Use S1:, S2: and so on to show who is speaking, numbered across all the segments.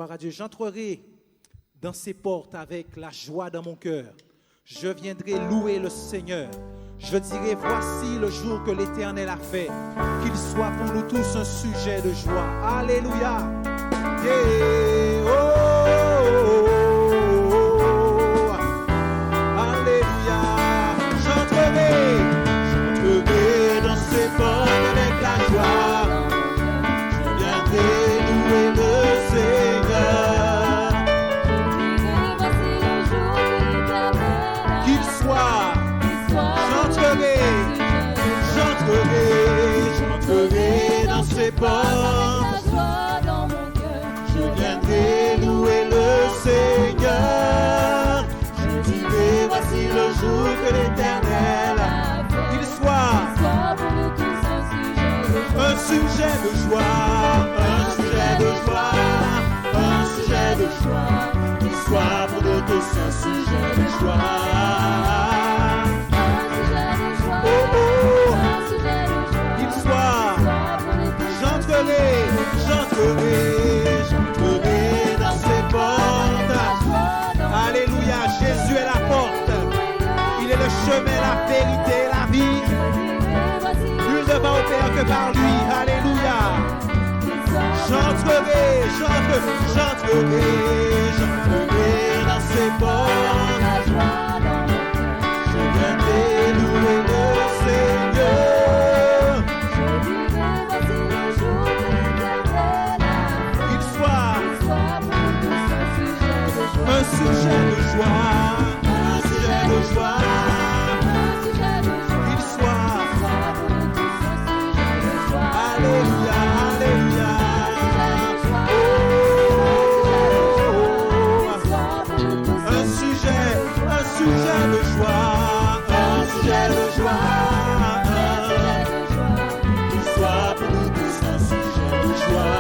S1: Gloire à Dieu. J'entrerai dans ses portes avec la joie dans mon cœur. Je viendrai louer le Seigneur. Je dirai, voici le jour que l'Éternel a fait. Qu'il soit pour nous tous un sujet de joie. Alléluia. Yeah. Oh, oh, oh, oh. Alléluia. J'entrerai dans ses portes avec la joie. Je viendrai louer le Seigneur. Qu'il soit. J'entrerai dans ses portes. Je viendrai louer le Seigneur. Je dirai, voici le jour que l'Éternel a fait. Qu'il soit un sujet de joie, un sujet de joie, un sujet de joie. Qu'il soit pour nous tous un sujet de joie. J'entrerai dans ses portes. Alléluia, Jésus est la porte. Il est le chemin, la vérité, la vie. Nul ne va au Père que par lui. Alléluia. J'entrerai dans ses portes. Je viendrai louer le Seigneur. Un sujet de joie, un sujet de joie, un sujet de joie, qu'il soit, alléluia, alléluia, un sujet de joie, un sujet de joie, qu'il soit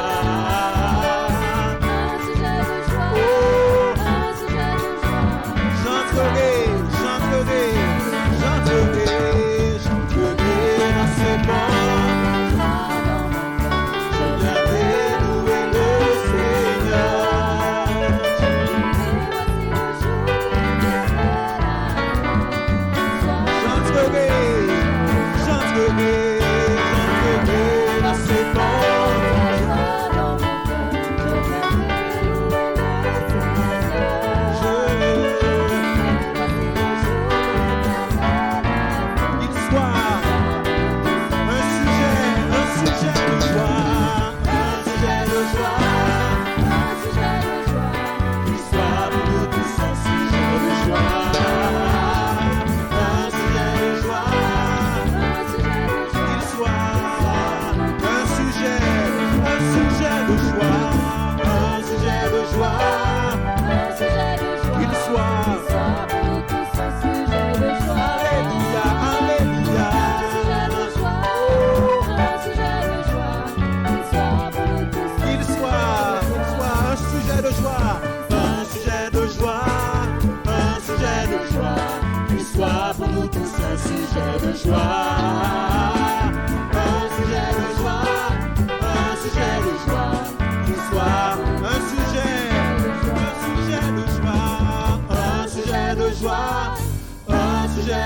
S1: pour nous tous un sujet de joie.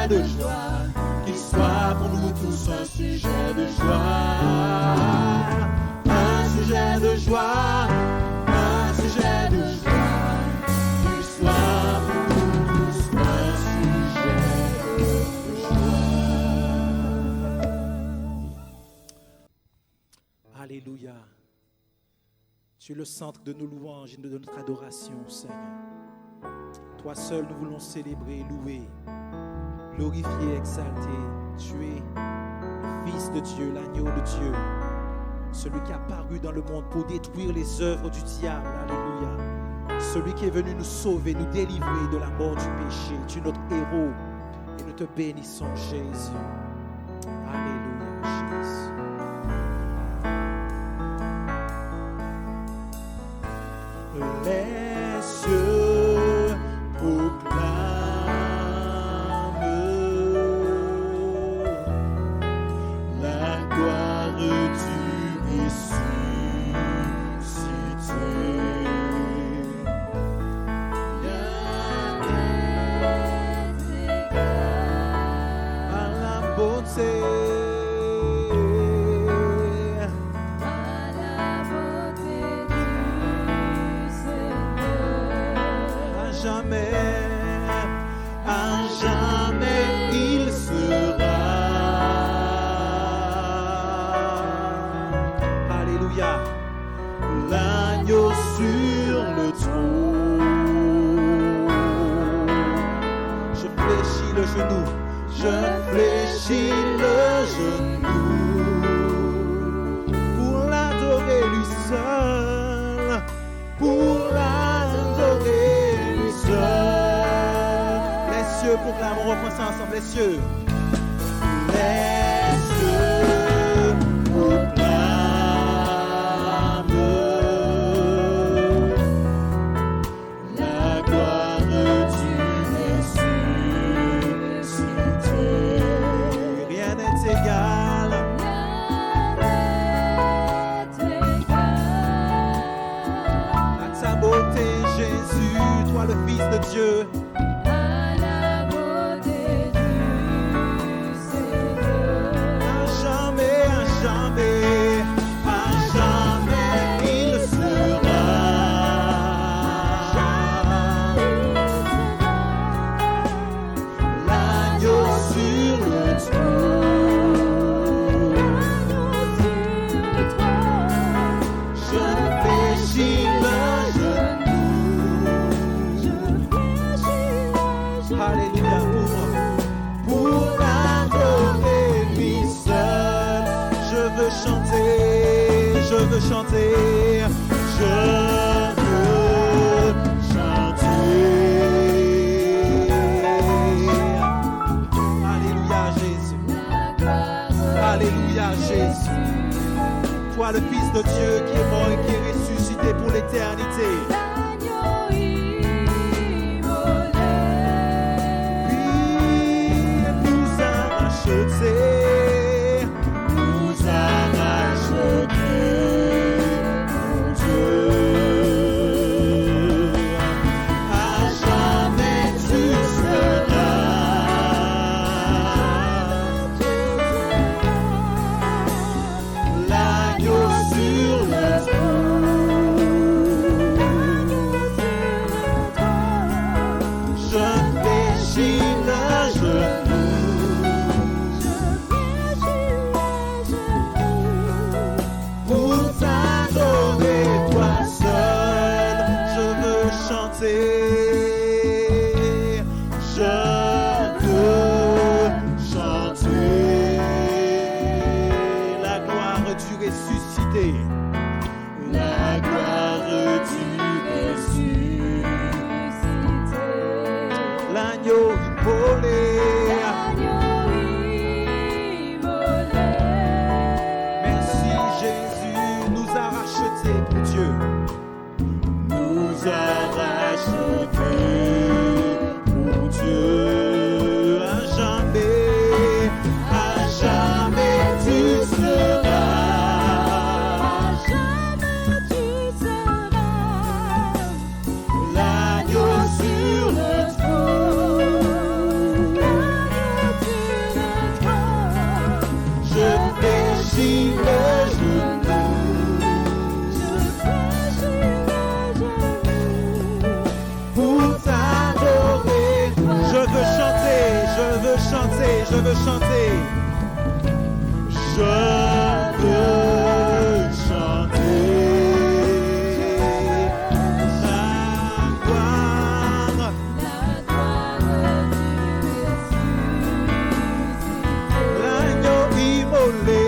S1: De joie, qu'il soit pour nous tous un sujet de joie, un sujet de joie, un sujet de joie, qu'il soit pour nous tous un sujet de joie. Alléluia. Tu es le centre de nos louanges et de notre adoration, Seigneur. Toi seul nous voulons célébrer, louer, glorifié, exalté. Tu es le Fils de Dieu, l'agneau de Dieu, celui qui a paru dans le monde pour détruire les œuvres du diable. Alléluia. Celui qui est venu nous sauver, nous délivrer de la mort du péché. Tu es notre héros et nous te bénissons, Jésus. Alléluia, Jésus. Les cieux proclament la gloire du ressuscité. Alléluia.
S2: L'agneau sur le trône.
S1: Je fléchis le genou.
S2: Je fléchis le genou
S1: Pour l'adorer lui seul.
S2: pour l'adorer lui seul.
S1: Les cieux proclament, on reprend ça ensemble, les cieux.
S2: Les cieux proclament la gloire du ressuscité.
S1: Rien n'est égal. À ta beauté, Jésus, toi le Fils de Dieu. À jamais, à jamais,
S2: Il sera l'agneau sur le trône. Je fléchis le genou
S1: Alléluia
S2: pour l'adorer lui seul.
S1: Je veux chanter, je veux chanter.
S2: Je veux chanter.
S1: Alléluia Jésus. Alléluia Jésus. Toi le Fils de Dieu qui est mort et qui est ressuscité pour l'éternité. Puis nous a rachetés.
S2: Nous a rachetés, mon Dieu. À jamais tu seras l'agneau sur le trône. Je fléchis le genou pour t'adorer toi seul.
S1: Je veux chanter.
S2: Je veux chanter
S1: La gloire du ressuscité.
S2: la gloire du ressuscité.
S1: L'agneau immolé. Merci Jésus nous a rachetés pour Dieu.
S2: Nous a rachetés pour Dieu.
S1: À jamais
S2: tu seras l'agneau sur le trône. Je fléchis le genou pour t'adorer.
S1: je veux chanter, je veux chanter, je veux chanter.
S2: Je veux chanter
S1: La gloire, l'agneau immolé.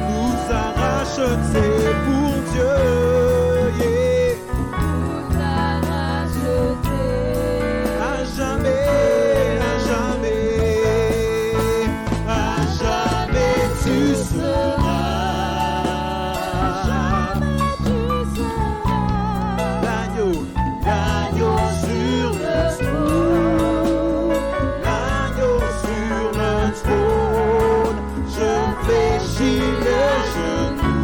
S1: Nous a rachetés pour Dieu. Yeah. À jamais,
S2: à jamais tu seras
S1: l'agneau,
S2: l'agneau sur le trône.
S1: l'agneau sur le trône.
S2: Je fléchis le genou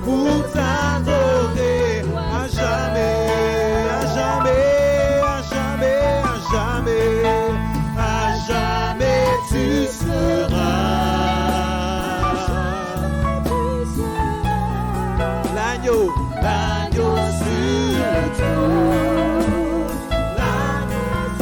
S1: Pour t'adorer à jamais, à jamais, à jamais, à jamais.
S2: à jamais tu seras
S1: L'agneau,
S2: l'agneau sur le trône. L'agneau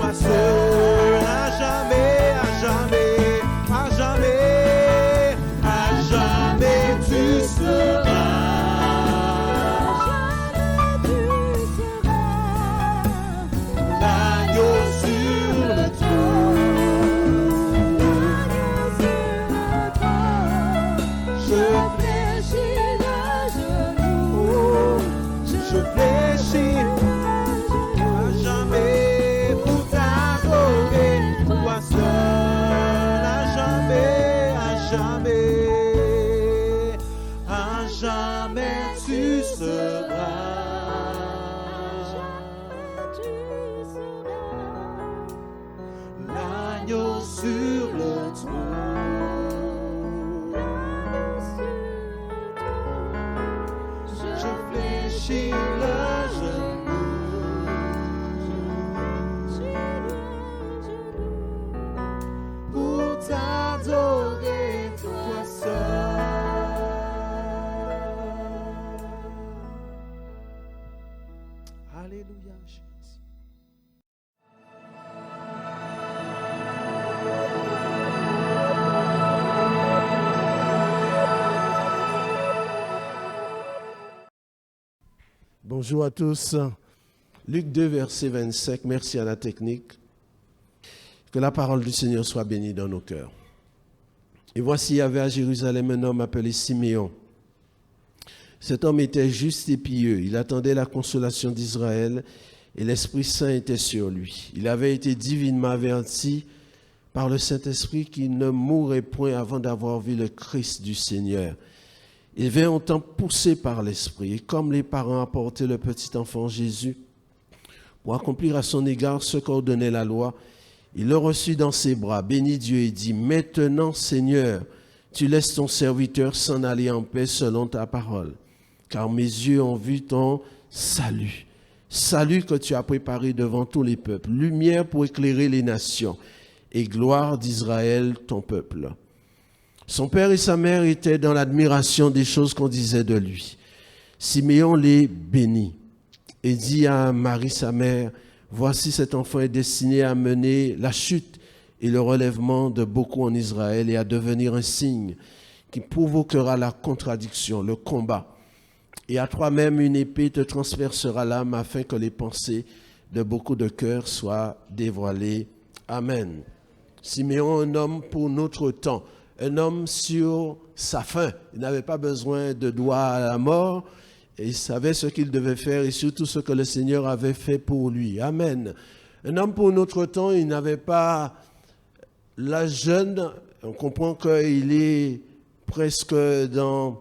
S1: toi seul, à jamais, à jamais, à jamais, à jamais tu seras. L'agneau sur le trône, je fléchis le genou, je fléchis à jamais pour t'adorer, toi seul, à jamais, à jamais, à jamais tu seras. L'agneau sur le trône, je fléchis le genou pour t'adorer, toi seul. Alléluia, Jésus.
S3: Bonjour à tous. Luc 2, verset 25. Merci à la technique. Que la parole du Seigneur soit bénie dans nos cœurs. Et voici, il y avait à Jérusalem un homme appelé Siméon. Cet homme était juste et pieux. Il attendait la consolation d'Israël et l'Esprit Saint était sur lui. Il avait été divinement averti par le Saint-Esprit qu'il ne mourrait point avant d'avoir vu le Christ du Seigneur. Il vint au temps poussé par l'Esprit, et comme les parents apportaient le petit enfant Jésus pour accomplir à son égard ce qu'ordonnait la loi, il le reçut dans ses bras, bénit Dieu et dit, « Maintenant, Seigneur, tu laisses ton serviteur s'en aller en paix selon ta parole, car mes yeux ont vu ton salut, salut que tu as préparé devant tous les peuples, lumière pour éclairer les nations, et gloire d'Israël, ton peuple. » Son père et sa mère étaient dans l'admiration des choses qu'on disait de lui. Siméon les bénit et dit à Marie, sa mère, « Voici cet enfant est destiné à mener la chute et le relèvement de beaucoup en Israël et à devenir un signe qui provoquera la contradiction, le combat. Et à toi-même une épée te transpercera l'âme afin que les pensées de beaucoup de cœurs soient dévoilées. Amen. » Siméon, un homme pour notre temps. Un homme sur sa faim. Il n'avait pas besoin de droit à la mort. Et il savait ce qu'il devait faire et surtout ce que le Seigneur avait fait pour lui. Amen. Un homme pour notre temps, il n'avait pas l'âge jeune. On comprend qu'il est presque dans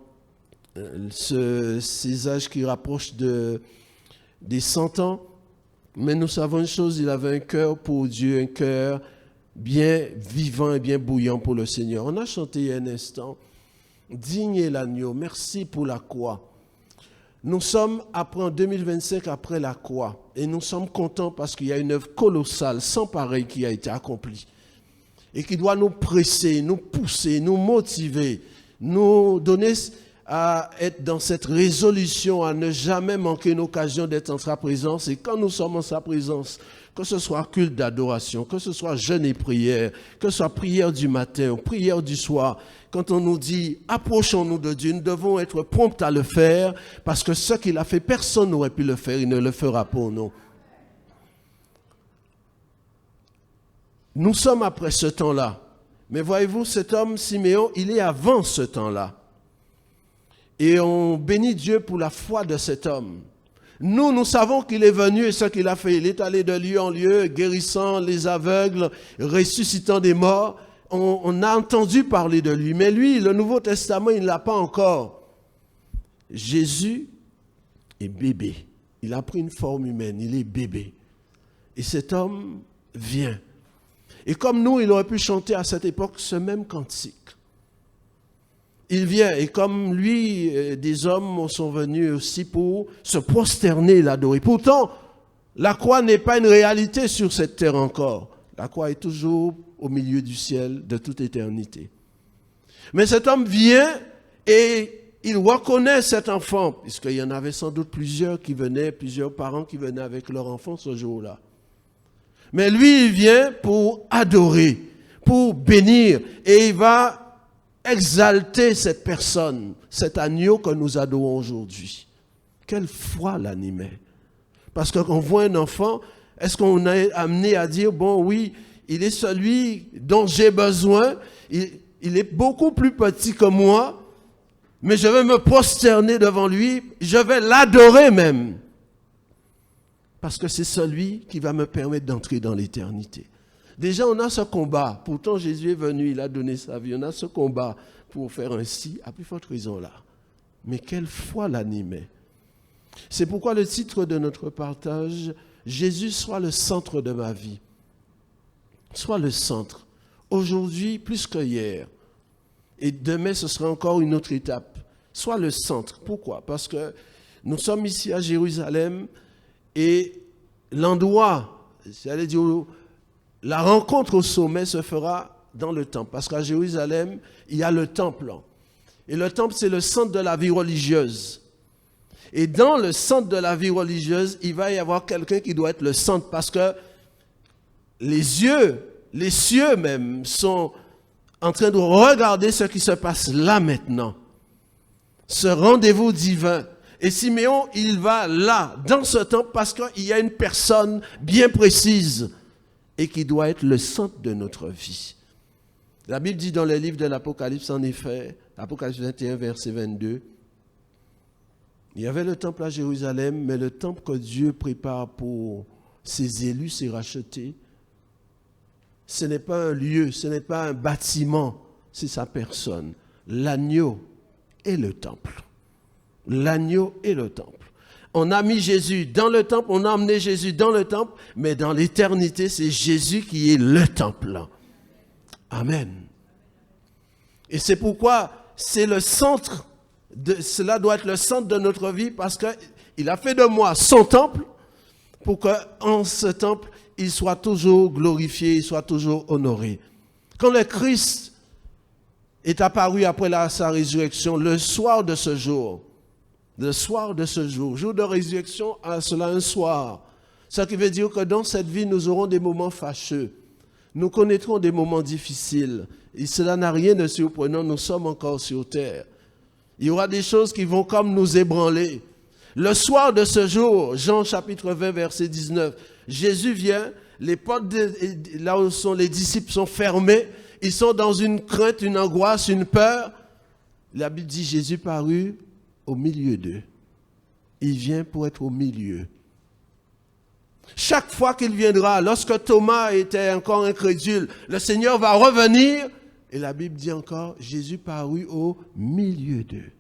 S3: ces âges qui rapprochent des 100 ans. Mais nous savons une chose, il avait un cœur pour Dieu, un cœur bien vivant et bien bouillant pour le Seigneur. On a chanté il y a un instant, « Digne est l'agneau, merci pour la croix ». Nous sommes en 2025 après la croix et nous sommes contents parce qu'il y a une œuvre colossale, sans pareil qui a été accomplie et qui doit nous presser, nous pousser, nous motiver, nous donner à être dans cette résolution à ne jamais manquer une occasion d'être en sa présence. Et quand nous sommes en sa présence, que ce soit culte d'adoration, que ce soit jeûne et prière, que ce soit prière du matin ou prière du soir, quand on nous dit « approchons-nous de Dieu », nous devons être prompts à le faire parce que ce qu'il a fait, personne n'aurait pu le faire, il ne le fera pour nous. Nous sommes après ce temps-là. Mais voyez-vous, cet homme, Siméon, il est avant ce temps-là. Et on bénit Dieu pour la foi de cet homme. Nous savons qu'il est venu et ce qu'il a fait. Il est allé de lieu en lieu, guérissant les aveugles, ressuscitant des morts. On a entendu parler de lui. Mais lui, le Nouveau Testament, il ne l'a pas encore. Jésus est bébé. Il a pris une forme humaine. Il est bébé. Et cet homme vient. Et comme nous, il aurait pu chanter à cette époque ce même cantique. Il vient, et comme lui, des hommes sont venus aussi pour se prosterner et l'adorer. Pourtant, la croix n'est pas une réalité sur cette terre encore. La croix est toujours au milieu du ciel de toute éternité. Mais cet homme vient et il reconnaît cet enfant, puisqu'il y en avait sans doute plusieurs parents qui venaient avec leur enfant ce jour-là. Mais lui, il vient pour adorer, pour bénir, et il va exalter cette personne, cet agneau que nous adorons aujourd'hui. Quelle foi l'animait. Parce que quand on voit un enfant, est-ce qu'on est amené à dire, bon oui, il est celui dont j'ai besoin, il est beaucoup plus petit que moi, mais je vais me prosterner devant lui, je vais l'adorer même. Parce que c'est celui qui va me permettre d'entrer dans l'éternité. Déjà, on a ce combat. Pourtant, Jésus est venu, il a donné sa vie. On a ce combat pour faire ainsi, à plus forte raison là. Mais quelle foi l'animait. C'est pourquoi le titre de notre partage, Jésus soit le centre de ma vie. Soit le centre. Aujourd'hui, plus que hier. Et demain, ce sera encore une autre étape. Soit le centre. Pourquoi? Parce que nous sommes ici à Jérusalem et l'endroit, j'allais dire, la rencontre au sommet se fera dans le temple. Parce qu'à Jérusalem, il y a le temple. Et le temple, c'est le centre de la vie religieuse. Et dans le centre de la vie religieuse, il va y avoir quelqu'un qui doit être le centre. Parce que les cieux même, sont en train de regarder ce qui se passe là maintenant. Ce rendez-vous divin. Et Siméon, il va là, dans ce temple, parce qu'il y a une personne bien précise et qui doit être le centre de notre vie. La Bible dit dans le livre de l'Apocalypse, en effet, Apocalypse 21, verset 22, il y avait le temple à Jérusalem, mais le temple que Dieu prépare pour ses élus, ses rachetés, ce n'est pas un lieu, ce n'est pas un bâtiment, c'est sa personne. L'agneau est le temple. L'agneau est le temple. On a mis Jésus dans le temple, on a emmené Jésus dans le temple, mais dans l'éternité, c'est Jésus qui est le temple. Amen. Et c'est pourquoi c'est le centre, cela doit être le centre de notre vie, parce qu'il a fait de moi son temple, pour qu'en ce temple, il soit toujours glorifié, il soit toujours honoré. Quand le Christ est apparu après sa résurrection, le soir de ce jour, jour de résurrection, à cela un soir. Ce qui veut dire que dans cette vie, nous aurons des moments fâcheux. Nous connaîtrons des moments difficiles. Et cela n'a rien de surprenant, nous sommes encore sur terre. Il y aura des choses qui vont comme nous ébranler. Le soir de ce jour, Jean chapitre 20, verset 19, Jésus vient, les portes là où sont les disciples sont fermées, ils sont dans une crainte, une angoisse, une peur. La Bible dit Jésus parut au milieu d'eux. Il vient pour être au milieu. Chaque fois qu'il viendra, lorsque Thomas était encore incrédule, le Seigneur va revenir. Et la Bible dit encore, Jésus parut au milieu d'eux.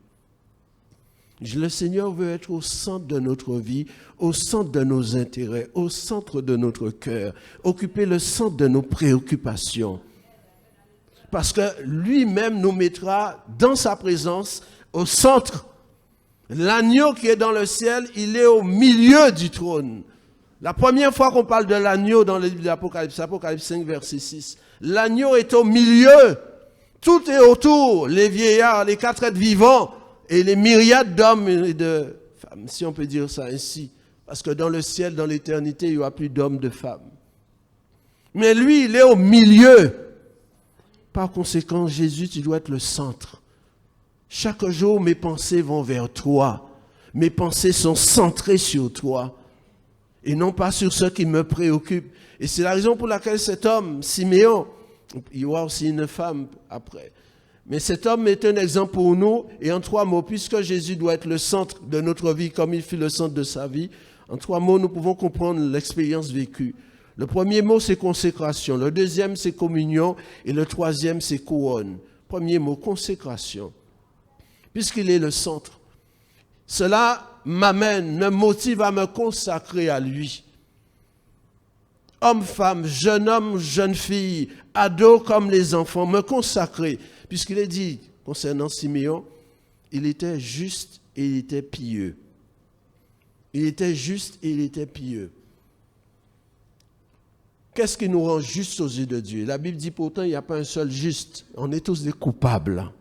S3: Le Seigneur veut être au centre de notre vie, au centre de nos intérêts, au centre de notre cœur, occuper le centre de nos préoccupations. Parce que lui-même nous mettra dans sa présence au centre. L'agneau qui est dans le ciel, il est au milieu du trône. La première fois qu'on parle de l'agneau dans le livre de l'Apocalypse, Apocalypse 5, verset 6, l'agneau est au milieu. Tout est autour, les vieillards, les 4 êtres vivants et les myriades d'hommes et de femmes, si on peut dire ça ainsi. Parce que dans le ciel, dans l'éternité, il n'y aura plus d'hommes, de femmes. Mais lui, il est au milieu. Par conséquent, Jésus, tu dois être le centre. Chaque jour, mes pensées vont vers toi. Mes pensées sont centrées sur toi et non pas sur ce qui me préoccupe. Et c'est la raison pour laquelle cet homme, Siméon, il y aura aussi une femme après, mais cet homme est un exemple pour nous. Et en 3 mots, puisque Jésus doit être le centre de notre vie comme il fut le centre de sa vie, en 3 mots, nous pouvons comprendre l'expérience vécue. Le premier mot, c'est consécration. Le deuxième, c'est communion. Et le troisième, c'est couronne. Premier mot, consécration. Puisqu'il est le centre. Cela m'amène, me motive à me consacrer à lui. Homme, femme, jeune fille, ado comme les enfants, me consacrer. Puisqu'il est dit, concernant Siméon, il était juste et il était pieux. Il était juste et il était pieux. Qu'est-ce qui nous rend justes aux yeux de Dieu? La Bible dit pourtant, il n'y a pas un seul juste. On est tous des coupables.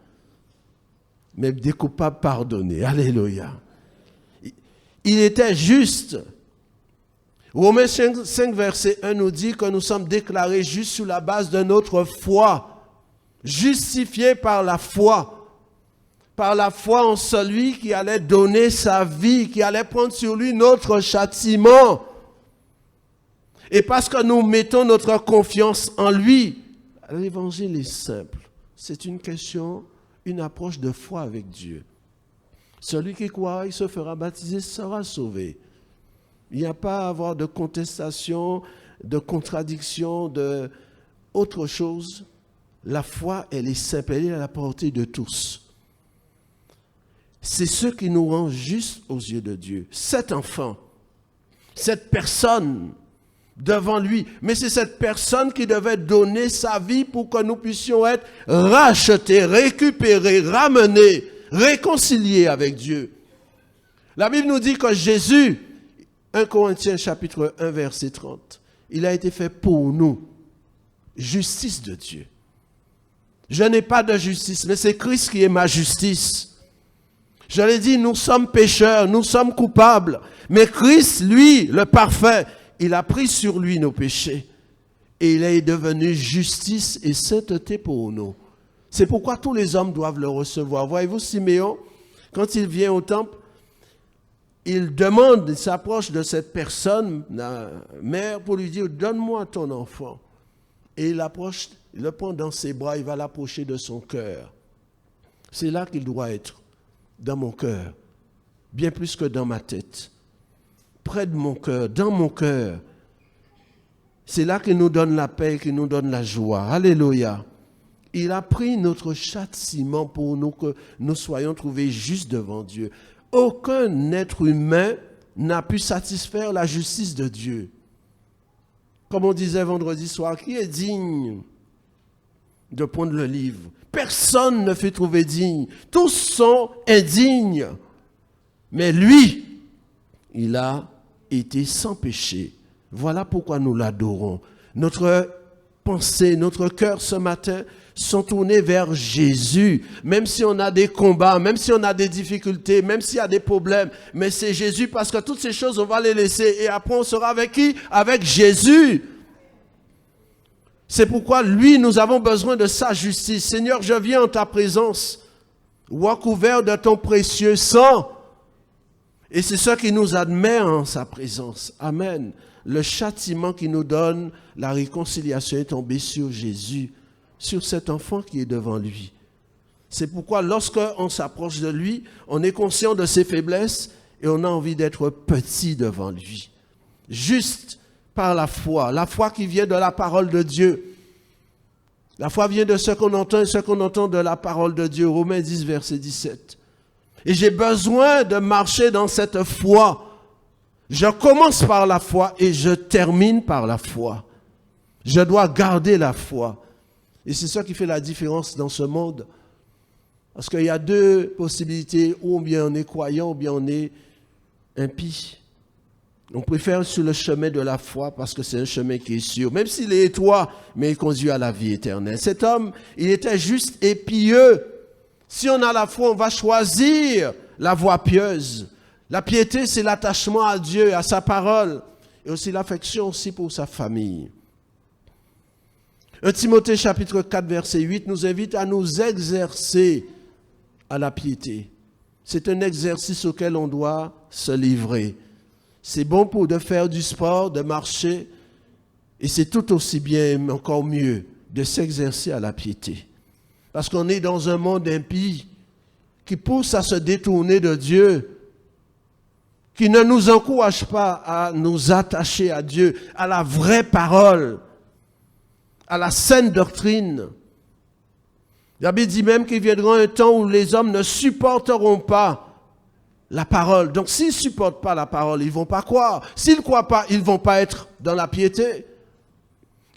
S3: Mais des coupables pardonnés. Alléluia. Il était juste. Romains 5, verset 1 nous dit que nous sommes déclarés justes sur la base de notre foi, justifiés par la foi en celui qui allait donner sa vie, qui allait prendre sur lui notre châtiment. Et parce que nous mettons notre confiance en lui, l'évangile est simple. C'est une question, une approche de foi avec Dieu. Celui qui croira, il se fera baptiser, sera sauvé. Il n'y a pas à avoir de contestation, de contradiction, de autre chose. La foi, elle est simple, elle est à la portée de tous. C'est ce qui nous rend justes aux yeux de Dieu. Cet enfant, cette personne devant lui, mais c'est cette personne qui devait donner sa vie pour que nous puissions être rachetés, récupérés, ramenés, réconciliés avec Dieu. La Bible nous dit que Jésus, 1 Corinthiens chapitre 1 verset 30, il a été fait pour nous, justice de Dieu. Je n'ai pas de justice, mais c'est Christ qui est ma justice. Je l'ai dit, nous sommes pécheurs, nous sommes coupables, mais Christ, lui, le parfait, il a pris sur lui nos péchés et il est devenu justice et sainteté pour nous. C'est pourquoi tous les hommes doivent le recevoir. Voyez-vous, Siméon, quand il vient au temple, il demande, il s'approche de cette personne, la mère, pour lui dire, donne-moi ton enfant. Et il approche, il le prend dans ses bras, il va l'approcher de son cœur. C'est là qu'il doit être, dans mon cœur, bien plus que dans ma tête. Près de mon cœur, dans mon cœur. C'est là qu'il nous donne la paix, qu'il nous donne la joie. Alléluia. Il a pris notre châtiment pour nous, que nous soyons trouvés justes devant Dieu. Aucun être humain n'a pu satisfaire la justice de Dieu. Comme on disait vendredi soir, qui est digne de prendre le livre? Personne ne fut trouvé digne. Tous sont indignes. Mais lui, il a été sans péché. Voilà pourquoi nous l'adorons. Notre pensée, notre cœur ce matin sont tournés vers Jésus. Même si on a des combats, même si on a des difficultés, même s'il y a des problèmes, mais c'est Jésus, parce que toutes ces choses, on va les laisser. Et après, on sera avec qui? Avec Jésus. C'est pourquoi, lui, nous avons besoin de sa justice. Seigneur, je viens en ta présence, recouvert de ton précieux sang. Et c'est ce qui nous admet en sa présence. Amen. Le châtiment qui nous donne la réconciliation est tombé sur Jésus, sur cet enfant qui est devant lui. C'est pourquoi lorsqu'on s'approche de lui, on est conscient de ses faiblesses et on a envie d'être petit devant lui. Juste par la foi qui vient de la parole de Dieu. La foi vient de ce qu'on entend et ce qu'on entend de la parole de Dieu. Romains 10, verset 17. Et j'ai besoin de marcher dans cette foi. Je commence par la foi et je termine par la foi. Je dois garder la foi. Et c'est ça qui fait la différence dans ce monde. Parce qu'il y a deux possibilités, ou bien on est croyant, ou bien on est impie. On préfère sur le chemin de la foi parce que c'est un chemin qui est sûr. Même s'il est étroit, mais il conduit à la vie éternelle. Cet homme, il était juste et pieux. Si on a la foi, on va choisir la voie pieuse. La piété, c'est l'attachement à Dieu, à sa parole, et aussi l'affection aussi pour sa famille. 1 Timothée chapitre 4, verset 8 nous invite à nous exercer à la piété. C'est un exercice auquel on doit se livrer. C'est bon pour de faire du sport, de marcher, et c'est tout aussi bien, encore mieux, de s'exercer à la piété. Parce qu'on est dans un monde impie qui pousse à se détourner de Dieu, qui ne nous encourage pas à nous attacher à Dieu, à la vraie parole, à la saine doctrine. La Bible dit même qu'il viendra un temps où les hommes ne supporteront pas la parole. Donc s'ils ne supportent pas la parole, ils ne vont pas croire. S'ils ne croient pas, ils ne vont pas être dans la piété.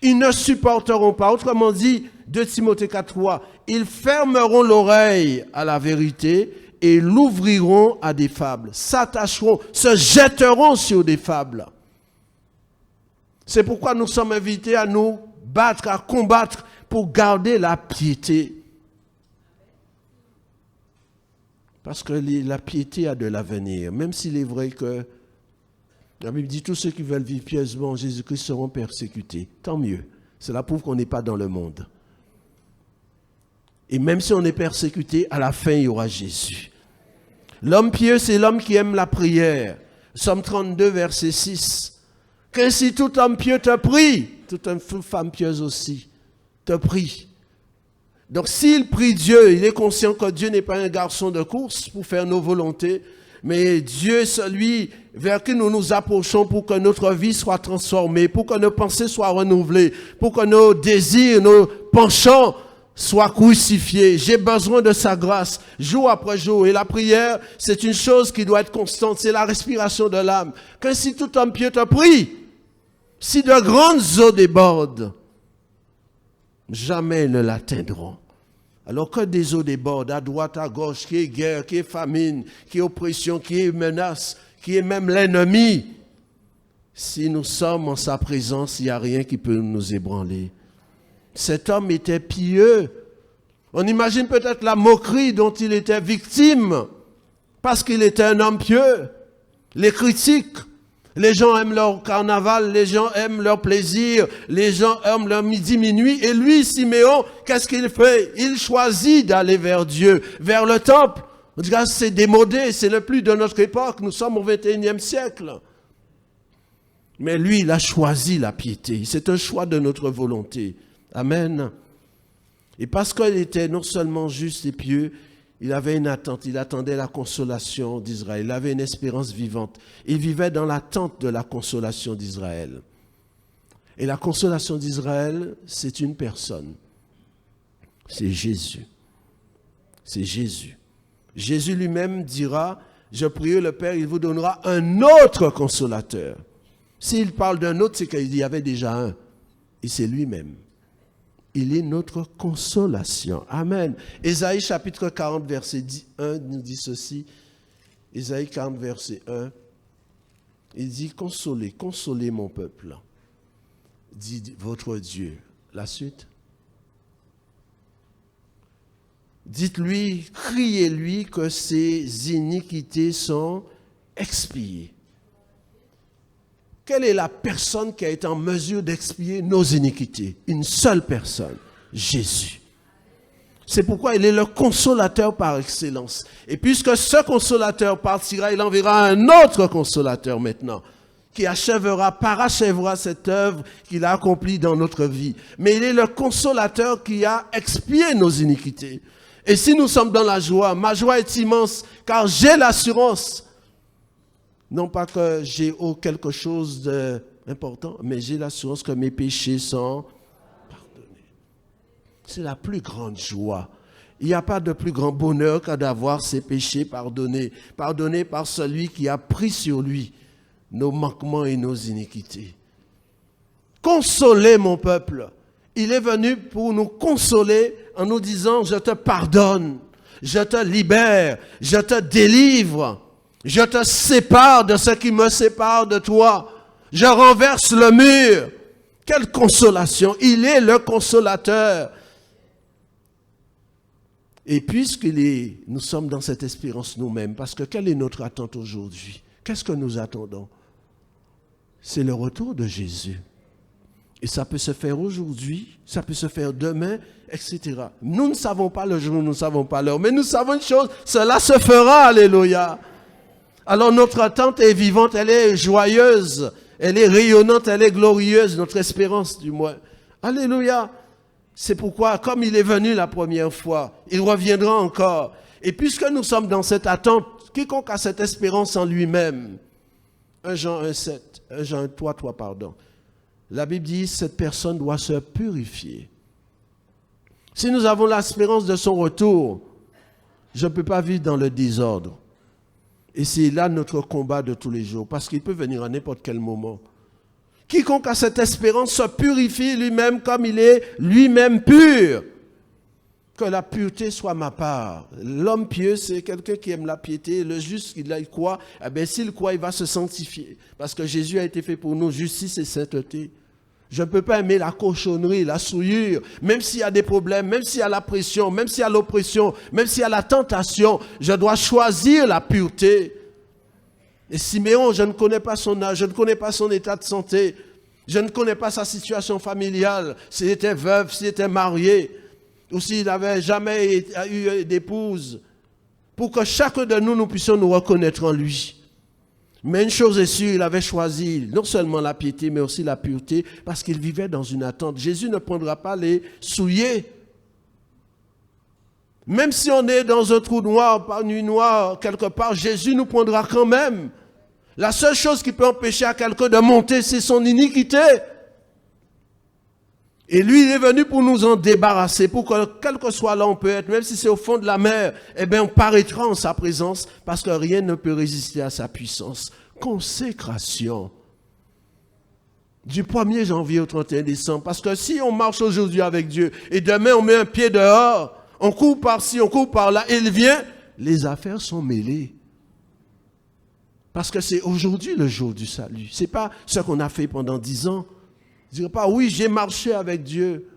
S3: Ils ne supporteront pas. Autrement dit, 2 Timothée 4:3, ils fermeront l'oreille à la vérité et l'ouvriront à des fables, s'attacheront, se jetteront sur des fables. C'est pourquoi nous sommes invités à nous battre, à combattre pour garder la piété. Parce que la piété a de l'avenir, même s'il est vrai que La Bible dit tous ceux qui veulent vivre pieusement en Jésus-Christ seront persécutés. Tant mieux. Cela prouve qu'on n'est pas dans le monde. Et même si on est persécuté, à la fin, il y aura Jésus. L'homme pieux, c'est l'homme qui aime la prière. Psaume 32, verset 6. Qu'ainsi tout homme pieux te prie, toute femme pieuse aussi, te prie. Donc s'il prie Dieu, il est conscient que Dieu n'est pas un garçon de course pour faire nos volontés, mais Dieu est celui vers qui nous nous approchons pour que notre vie soit transformée, pour que nos pensées soient renouvelées, pour que nos désirs, nos penchants soient crucifiés. J'ai besoin de sa grâce, jour après jour. Et la prière, c'est une chose qui doit être constante, c'est la respiration de l'âme. Qu'ainsi tout homme pieux te prie, si de grandes eaux débordent, jamais ne l'atteindront. Alors que des eaux débordent à droite, à gauche, qui est guerre, qui est famine, qui est oppression, qui est menace, qui est même l'ennemi. Si nous sommes en sa présence, il n'y a rien qui peut nous ébranler. Cet homme était pieux. On imagine peut-être la moquerie dont il était victime parce qu'il était un homme pieux. Les critiques. Les gens aiment leur carnaval, les gens aiment leur plaisir, les gens aiment leur midi, minuit. Et lui, Siméon, qu'est-ce qu'il fait? Il choisit d'aller vers Dieu, vers le temple. On dit, c'est démodé, c'est le plus de notre époque. Nous sommes au 21e siècle. Mais lui, il a choisi la piété. C'est un choix de notre volonté. Amen. Et parce qu'il était non seulement juste et pieux, il avait une attente, il attendait la consolation d'Israël, il avait une espérance vivante. Il vivait dans l'attente de la consolation d'Israël. Et la consolation d'Israël, c'est une personne. C'est Jésus. C'est Jésus. Jésus lui-même dira, je prie le Père, il vous donnera un autre consolateur. S'il parle d'un autre, c'est qu'il y avait déjà un. Et c'est lui-même. Il est notre consolation. Amen. Ésaïe chapitre 40, verset 1 nous dit ceci. Ésaïe 40, verset 1. Il dit, consolez, consolez mon peuple, dit votre Dieu. La suite. Dites-lui, criez-lui que ses iniquités sont expiées. Quelle est la personne qui a été en mesure d'expier nos iniquités? Une seule personne, Jésus. C'est pourquoi il est le consolateur par excellence. Et puisque ce consolateur partira, il enverra un autre consolateur maintenant, qui parachèvera cette œuvre qu'il a accomplie dans notre vie. Mais il est le consolateur qui a expié nos iniquités. Et si nous sommes dans la joie, ma joie est immense, car j'ai l'assurance. Non pas que j'ai quelque chose d'important, mais j'ai l'assurance que mes péchés sont pardonnés. C'est la plus grande joie. Il n'y a pas de plus grand bonheur que d'avoir ses péchés pardonnés. Pardonnés par celui qui a pris sur lui nos manquements et nos iniquités. Consolez mon peuple. Il est venu pour nous consoler en nous disant, je te pardonne, je te libère, je te délivre. Je te sépare de ce qui me sépare de toi. Je renverse le mur. Quelle consolation. Il est le consolateur. Et nous sommes dans cette espérance nous-mêmes, parce que quelle est notre attente aujourd'hui? Qu'est-ce que nous attendons? C'est le retour de Jésus. Et ça peut se faire aujourd'hui, ça peut se faire demain, etc. Nous ne savons pas le jour, nous ne savons pas l'heure, mais nous savons une chose, cela se fera, alléluia. Alors notre attente est vivante, elle est joyeuse, elle est rayonnante, elle est glorieuse, notre espérance du moins. Alléluia. C'est pourquoi, comme il est venu la première fois, il reviendra encore. Et puisque nous sommes dans cette attente, quiconque a cette espérance en lui-même, 1 Jean 1,7, 1 Jean 3, pardon. La Bible dit, cette personne doit se purifier. Si nous avons l'espérance de son retour, je ne peux pas vivre dans le désordre. Et c'est là notre combat de tous les jours, parce qu'il peut venir à n'importe quel moment. Quiconque a cette espérance se purifie lui-même comme il est lui-même pur. Que la pureté soit ma part. L'homme pieux, c'est quelqu'un qui aime la piété. Le juste, il croit. Eh bien, s'il croit, il va se sanctifier. Parce que Jésus a été fait pour nous, justice et sainteté. Je ne peux pas aimer la cochonnerie, la souillure, même s'il y a des problèmes, même s'il y a la pression, même s'il y a l'oppression, même s'il y a la tentation, je dois choisir la pureté. Et Siméon, je ne connais pas son âge, je ne connais pas son état de santé, je ne connais pas sa situation familiale, s'il était veuf, s'il était marié, ou s'il n'avait jamais eu d'épouse, pour que chacun de nous puissions nous reconnaître en lui. Mais une chose est sûre, il avait choisi non seulement la piété, mais aussi la pureté, parce qu'il vivait dans une attente. Jésus ne prendra pas les souillés. Même si on est dans un trou noir, par nuit noire, quelque part, Jésus nous prendra quand même. La seule chose qui peut empêcher à quelqu'un de monter, c'est son iniquité. Et lui, il est venu pour nous en débarrasser, pour que, quel que soit là on peut être, même si c'est au fond de la mer, eh bien, on paraîtra en sa présence, parce que rien ne peut résister à sa puissance. Consécration. Du 1er janvier au 31 décembre. Parce que si on marche aujourd'hui avec Dieu, et demain on met un pied dehors, on court par-ci, on court par-là, et il vient, les affaires sont mêlées. Parce que c'est aujourd'hui le jour du salut. Ce n'est pas ce qu'on a fait pendant 10 ans. Je ne dirais pas, oui, j'ai marché avec Dieu.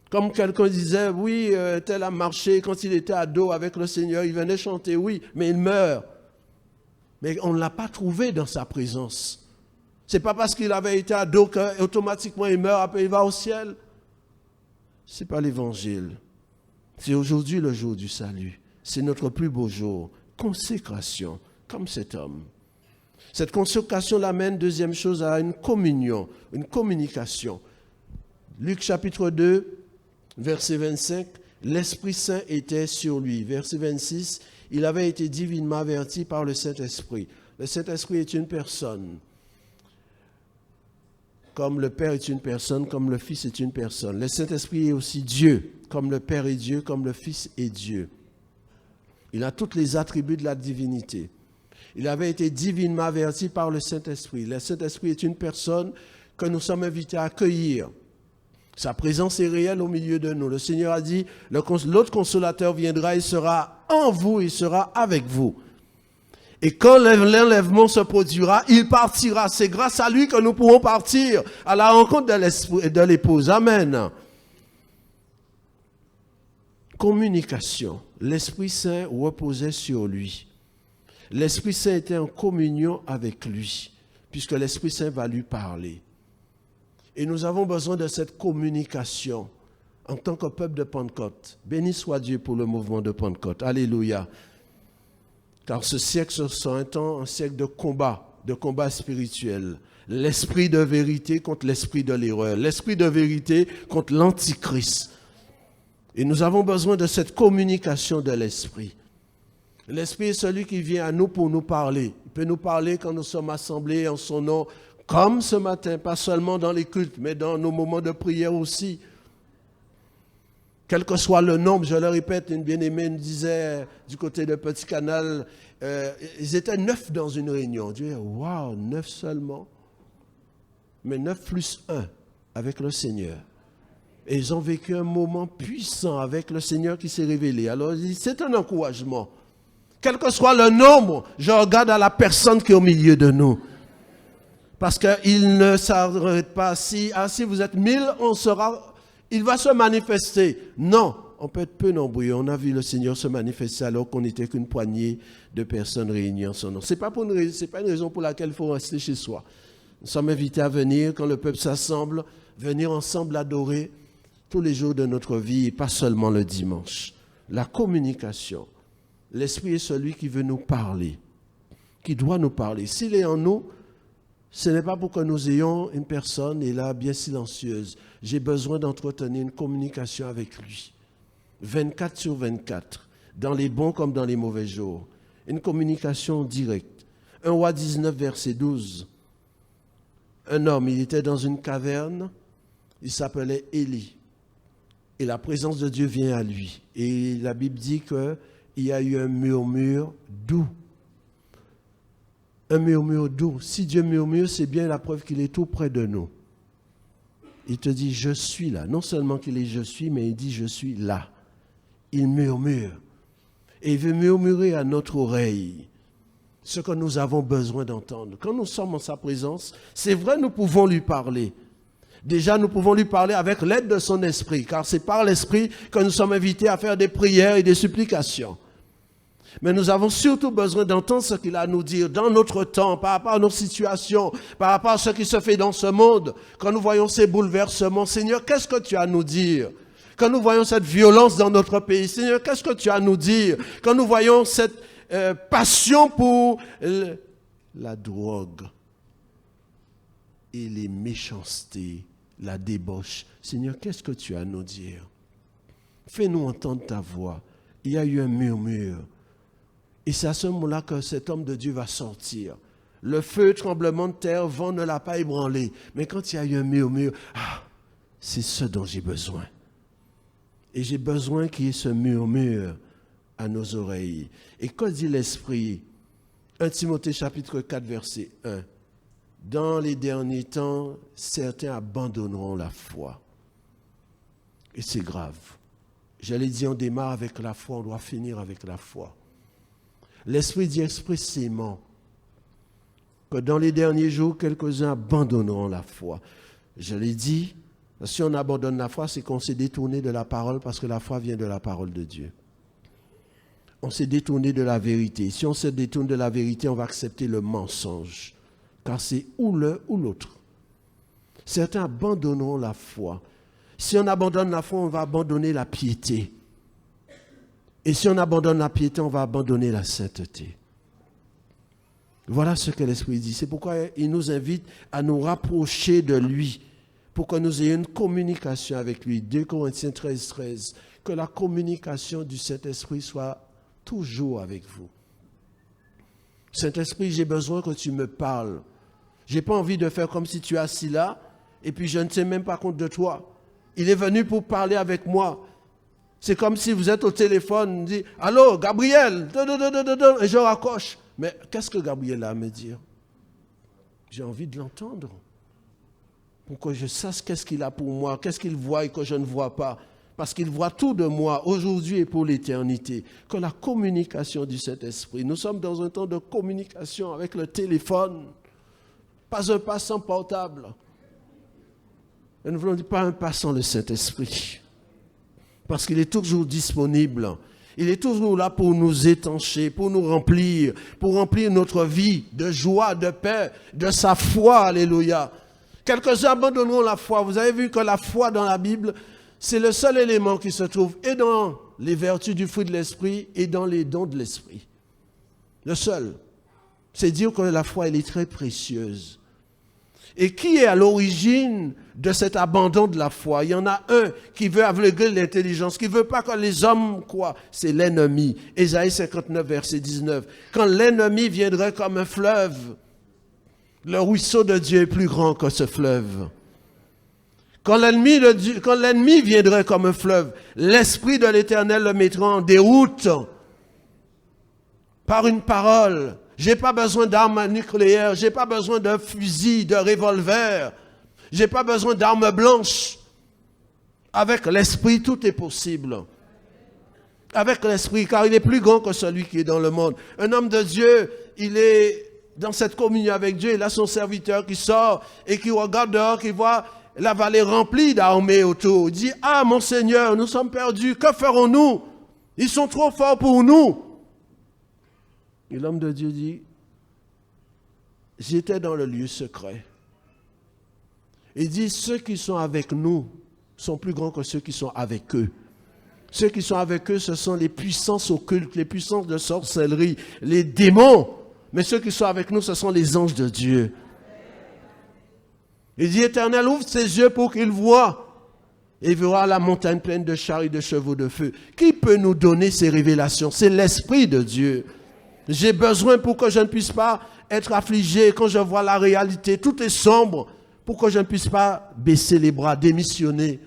S3: Comme quelqu'un disait, oui, tel a marché quand il était ado avec le Seigneur, il venait chanter, oui, mais il meurt. Mais on ne l'a pas trouvé dans sa présence. Ce n'est pas parce qu'il avait été ado qu'automatiquement il meurt, après il va au ciel. Ce n'est pas l'évangile. C'est aujourd'hui le jour du salut. C'est notre plus beau jour. Consécration, comme cet homme. Cette consécration l'amène, deuxième chose, à une communion, une communication. Luc chapitre 2, verset 25, l'Esprit Saint était sur lui. Verset 26, il avait été divinement averti par le Saint-Esprit. Le Saint-Esprit est une personne. Comme le Père est une personne, comme le Fils est une personne. Le Saint-Esprit est aussi Dieu, comme le Père est Dieu, comme le Fils est Dieu. Il a tous les attributs de la divinité. Il avait été divinement averti par le Saint-Esprit. Le Saint-Esprit est une personne que nous sommes invités à accueillir. Sa présence est réelle au milieu de nous. Le Seigneur a dit, l'autre consolateur viendra, il sera en vous, il sera avec vous. Et quand l'enlèvement se produira, il partira. C'est grâce à lui que nous pourrons partir à la rencontre de l'épouse. Amen. Communication. L'Esprit Saint reposait sur lui. L'Esprit Saint était en communion avec lui, puisque l'Esprit Saint va lui parler. Et nous avons besoin de cette communication en tant que peuple de Pentecôte. Béni soit Dieu pour le mouvement de Pentecôte. Alléluia. Car ce siècle sera un siècle de combat spirituel. L'esprit de vérité contre l'esprit de l'erreur. L'esprit de vérité contre l'antichrist. Et nous avons besoin de cette communication de l'esprit. L'Esprit est celui qui vient à nous pour nous parler. Il peut nous parler quand nous sommes assemblés en son nom, comme ce matin, pas seulement dans les cultes, mais dans nos moments de prière aussi. Quel que soit le nombre, je le répète, une bien-aimée nous disait du côté de Petit Canal, ils étaient 9 dans une réunion. Dieu, waouh, 9 seulement. Mais 9 plus 1 avec le Seigneur. Et ils ont vécu un moment puissant avec le Seigneur qui s'est révélé. Alors, c'est un encouragement. Quel que soit le nombre, je regarde à la personne qui est au milieu de nous. Parce qu'il ne s'arrête pas. Si vous êtes 1000, il va se manifester. Non, on peut être peu nombreux. On a vu le Seigneur se manifester alors qu'on n'était qu'une poignée de personnes réunies en son nom. Ce n'est pas une raison pour laquelle il faut rester chez soi. Nous sommes invités à venir quand le peuple s'assemble, venir ensemble adorer tous les jours de notre vie et pas seulement le dimanche. La communication. L'Esprit est celui qui veut nous parler, qui doit nous parler. S'il est en nous, ce n'est pas pour que nous ayons une personne, et là, bien silencieuse. J'ai besoin d'entretenir une communication avec lui. 24 sur 24, dans les bons comme dans les mauvais jours. Une communication directe. 1 Roi 19, verset 12. Un homme, il était dans une caverne, il s'appelait Élie. Et la présence de Dieu vient à lui. Et la Bible dit qu'il y a eu un murmure doux. Un murmure doux. Si Dieu murmure, c'est bien la preuve qu'il est tout près de nous. Il te dit, je suis là. Non seulement qu'il est je suis, mais il dit, je suis là. Il murmure. Et il veut murmurer à notre oreille ce que nous avons besoin d'entendre. Quand nous sommes en sa présence, c'est vrai, nous pouvons lui parler. Déjà, nous pouvons lui parler avec l'aide de son esprit, car c'est par l'esprit que nous sommes invités à faire des prières et des supplications. Mais nous avons surtout besoin d'entendre ce qu'il a à nous dire dans notre temps, par rapport à nos situations, par rapport à ce qui se fait dans ce monde. Quand nous voyons ces bouleversements, Seigneur, qu'est-ce que tu as à nous dire? Quand nous voyons cette violence dans notre pays, Seigneur, qu'est-ce que tu as à nous dire? Quand nous voyons cette passion pour la drogue et les méchancetés, la débauche, Seigneur, qu'est-ce que tu as à nous dire? Fais-nous entendre ta voix. Il y a eu un murmure. Et c'est à ce moment-là que cet homme de Dieu va sortir. Le feu, tremblement de terre, vent ne l'a pas ébranlé. Mais quand il y a eu un murmure, c'est ce dont j'ai besoin. Et j'ai besoin qu'il y ait ce murmure à nos oreilles. Et que dit l'Esprit? 1 Timothée chapitre 4, verset 1. Dans les derniers temps, certains abandonneront la foi. Et c'est grave. J'allais dire, on démarre avec la foi, on doit finir avec la foi. L'Esprit dit expressément que dans les derniers jours, quelques-uns abandonneront la foi. Je l'ai dit, si on abandonne la foi, c'est qu'on s'est détourné de la parole parce que la foi vient de la parole de Dieu. On s'est détourné de la vérité. Si on se détourne de la vérité, on va accepter le mensonge. Car c'est ou l'un ou l'autre. Certains abandonneront la foi. Si on abandonne la foi, on va abandonner la piété. Et si on abandonne la piété, on va abandonner la sainteté. Voilà ce que l'Esprit dit. C'est pourquoi il nous invite à nous rapprocher de lui, pour que nous ayons une communication avec lui. 2 Corinthiens 13, 13. Que la communication du Saint-Esprit soit toujours avec vous. Saint-Esprit, j'ai besoin que tu me parles. Je n'ai pas envie de faire comme si tu es assis là, et puis je ne sais même pas compte de toi. Il est venu pour parler avec moi. C'est comme si vous êtes au téléphone, on dit « Allô, Gabriel !» et je raccroche. Mais qu'est-ce que Gabriel a à me dire? J'ai envie de l'entendre. Pour que je sache qu'est-ce qu'il a pour moi, qu'est-ce qu'il voit et que je ne vois pas. Parce qu'il voit tout de moi, aujourd'hui et pour l'éternité. Que la communication du Saint-Esprit. Nous sommes dans un temps de communication avec le téléphone. Pas un pas sans portable. Et nous voulons dire pas un pas sans le Saint-Esprit. Parce qu'il est toujours disponible. Il est toujours là pour nous étancher, pour nous remplir, pour remplir notre vie de joie, de paix, de sa foi. Alléluia. Quelques-uns abandonneront la foi. Vous avez vu que la foi dans la Bible, c'est le seul élément qui se trouve et dans les vertus du fruit de l'Esprit et dans les dons de l'Esprit. Le seul. C'est dire que la foi, elle est très précieuse. Et qui est à l'origine de cet abandon de la foi? Il y en a un qui veut aveugler l'intelligence, qui ne veut pas que les hommes croient. C'est l'ennemi. Ésaïe 59, verset 19. Quand l'ennemi viendrait comme un fleuve, le ruisseau de Dieu est plus grand que ce fleuve. Quand l'ennemi viendrait comme un fleuve, l'Esprit de l'Éternel le mettra en déroute par une parole. Je n'ai pas besoin d'armes nucléaires, je n'ai pas besoin de fusils, de revolvers, je n'ai pas besoin d'armes blanches. Avec l'Esprit, tout est possible. Avec l'Esprit, car il est plus grand que celui qui est dans le monde. Un homme de Dieu, il est dans cette communion avec Dieu, il a son serviteur qui sort et qui regarde dehors, qui voit la vallée remplie d'armées autour. Il dit, « Ah, mon Seigneur, nous sommes perdus, que ferons-nous? Ils sont trop forts pour nous. » Et l'homme de Dieu dit, « J'étais dans le lieu secret. » Il dit, « Ceux qui sont avec nous sont plus grands que ceux qui sont avec eux. » Ceux qui sont avec eux, ce sont les puissances occultes, les puissances de sorcellerie, les démons. Mais ceux qui sont avec nous, ce sont les anges de Dieu. Il dit, Éternel, ouvre ses yeux pour qu'il voie. Et il verra la montagne pleine de chars et de chevaux de feu. Qui peut nous donner ces révélations? C'est l'Esprit de Dieu. J'ai besoin pour que je ne puisse pas être affligé quand je vois la réalité. Tout est sombre pour que je ne puisse pas baisser les bras, démissionner.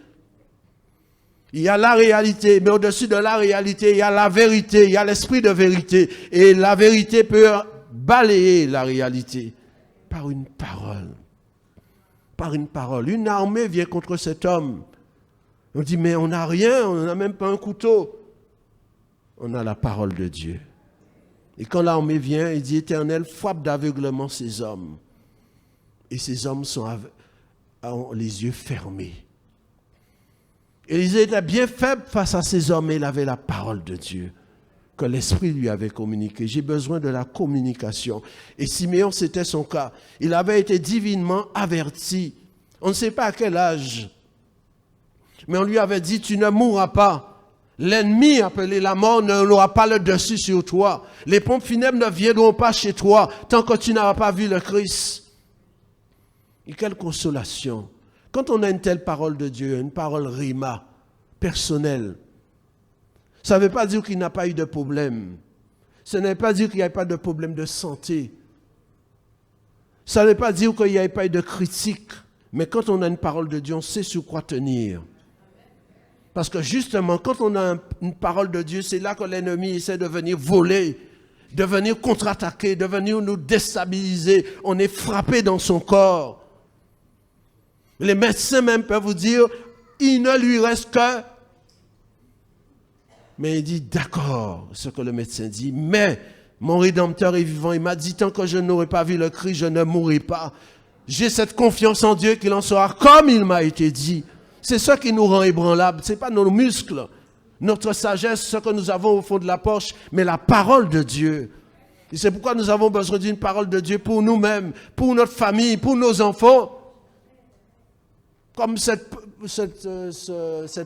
S3: Il y a la réalité, mais au-dessus de la réalité, il y a la vérité, il y a l'esprit de vérité. Et la vérité peut balayer la réalité par une parole. Par une parole. Une armée vient contre cet homme. On dit, mais on n'a rien, on n'a même pas un couteau. On a la parole de Dieu. Et quand l'armée vient, il dit, Éternel, frappe d'aveuglement ces hommes. Et ces hommes ont les yeux fermés. Élisée était bien faible face à ces hommes, mais il avait la parole de Dieu. que l'Esprit lui avait communiqué. J'ai besoin de la communication. Et Siméon, c'était son cas. Il avait été divinement averti. On ne sait pas à quel âge, mais on lui avait dit, tu ne mourras pas. L'ennemi appelé la mort n'aura pas le dessus sur toi. Les pompes funèbres ne viendront pas chez toi tant que tu n'auras pas vu le Christ. Et quelle consolation. Quand on a une telle parole de Dieu, une parole rima, personnelle, ça ne veut pas dire qu'il n'a pas eu de problème. Ça ne veut pas dire qu'il n'y a pas de problème de santé. Ça ne veut pas dire qu'il n'y a pas eu de critique. Mais quand on a une parole de Dieu, on sait sur quoi tenir. Parce que justement, quand on a une parole de Dieu, c'est là que l'ennemi essaie de venir voler, de venir contre-attaquer, de venir nous déstabiliser. On est frappé dans son corps. Les médecins même peuvent vous dire, il ne lui reste que... Mais il dit, d'accord, ce que le médecin dit, mais mon Rédempteur est vivant. Il m'a dit, tant que je n'aurai pas vu le Christ, je ne mourrai pas. J'ai cette confiance en Dieu qu'il en sera comme il m'a été dit. C'est ça qui nous rend ébranlables. Ce n'est pas nos muscles, notre sagesse, ce que nous avons au fond de la poche, mais la parole de Dieu. Et c'est pourquoi nous avons besoin d'une parole de Dieu pour nous-mêmes, pour notre famille, pour nos enfants. Comme cet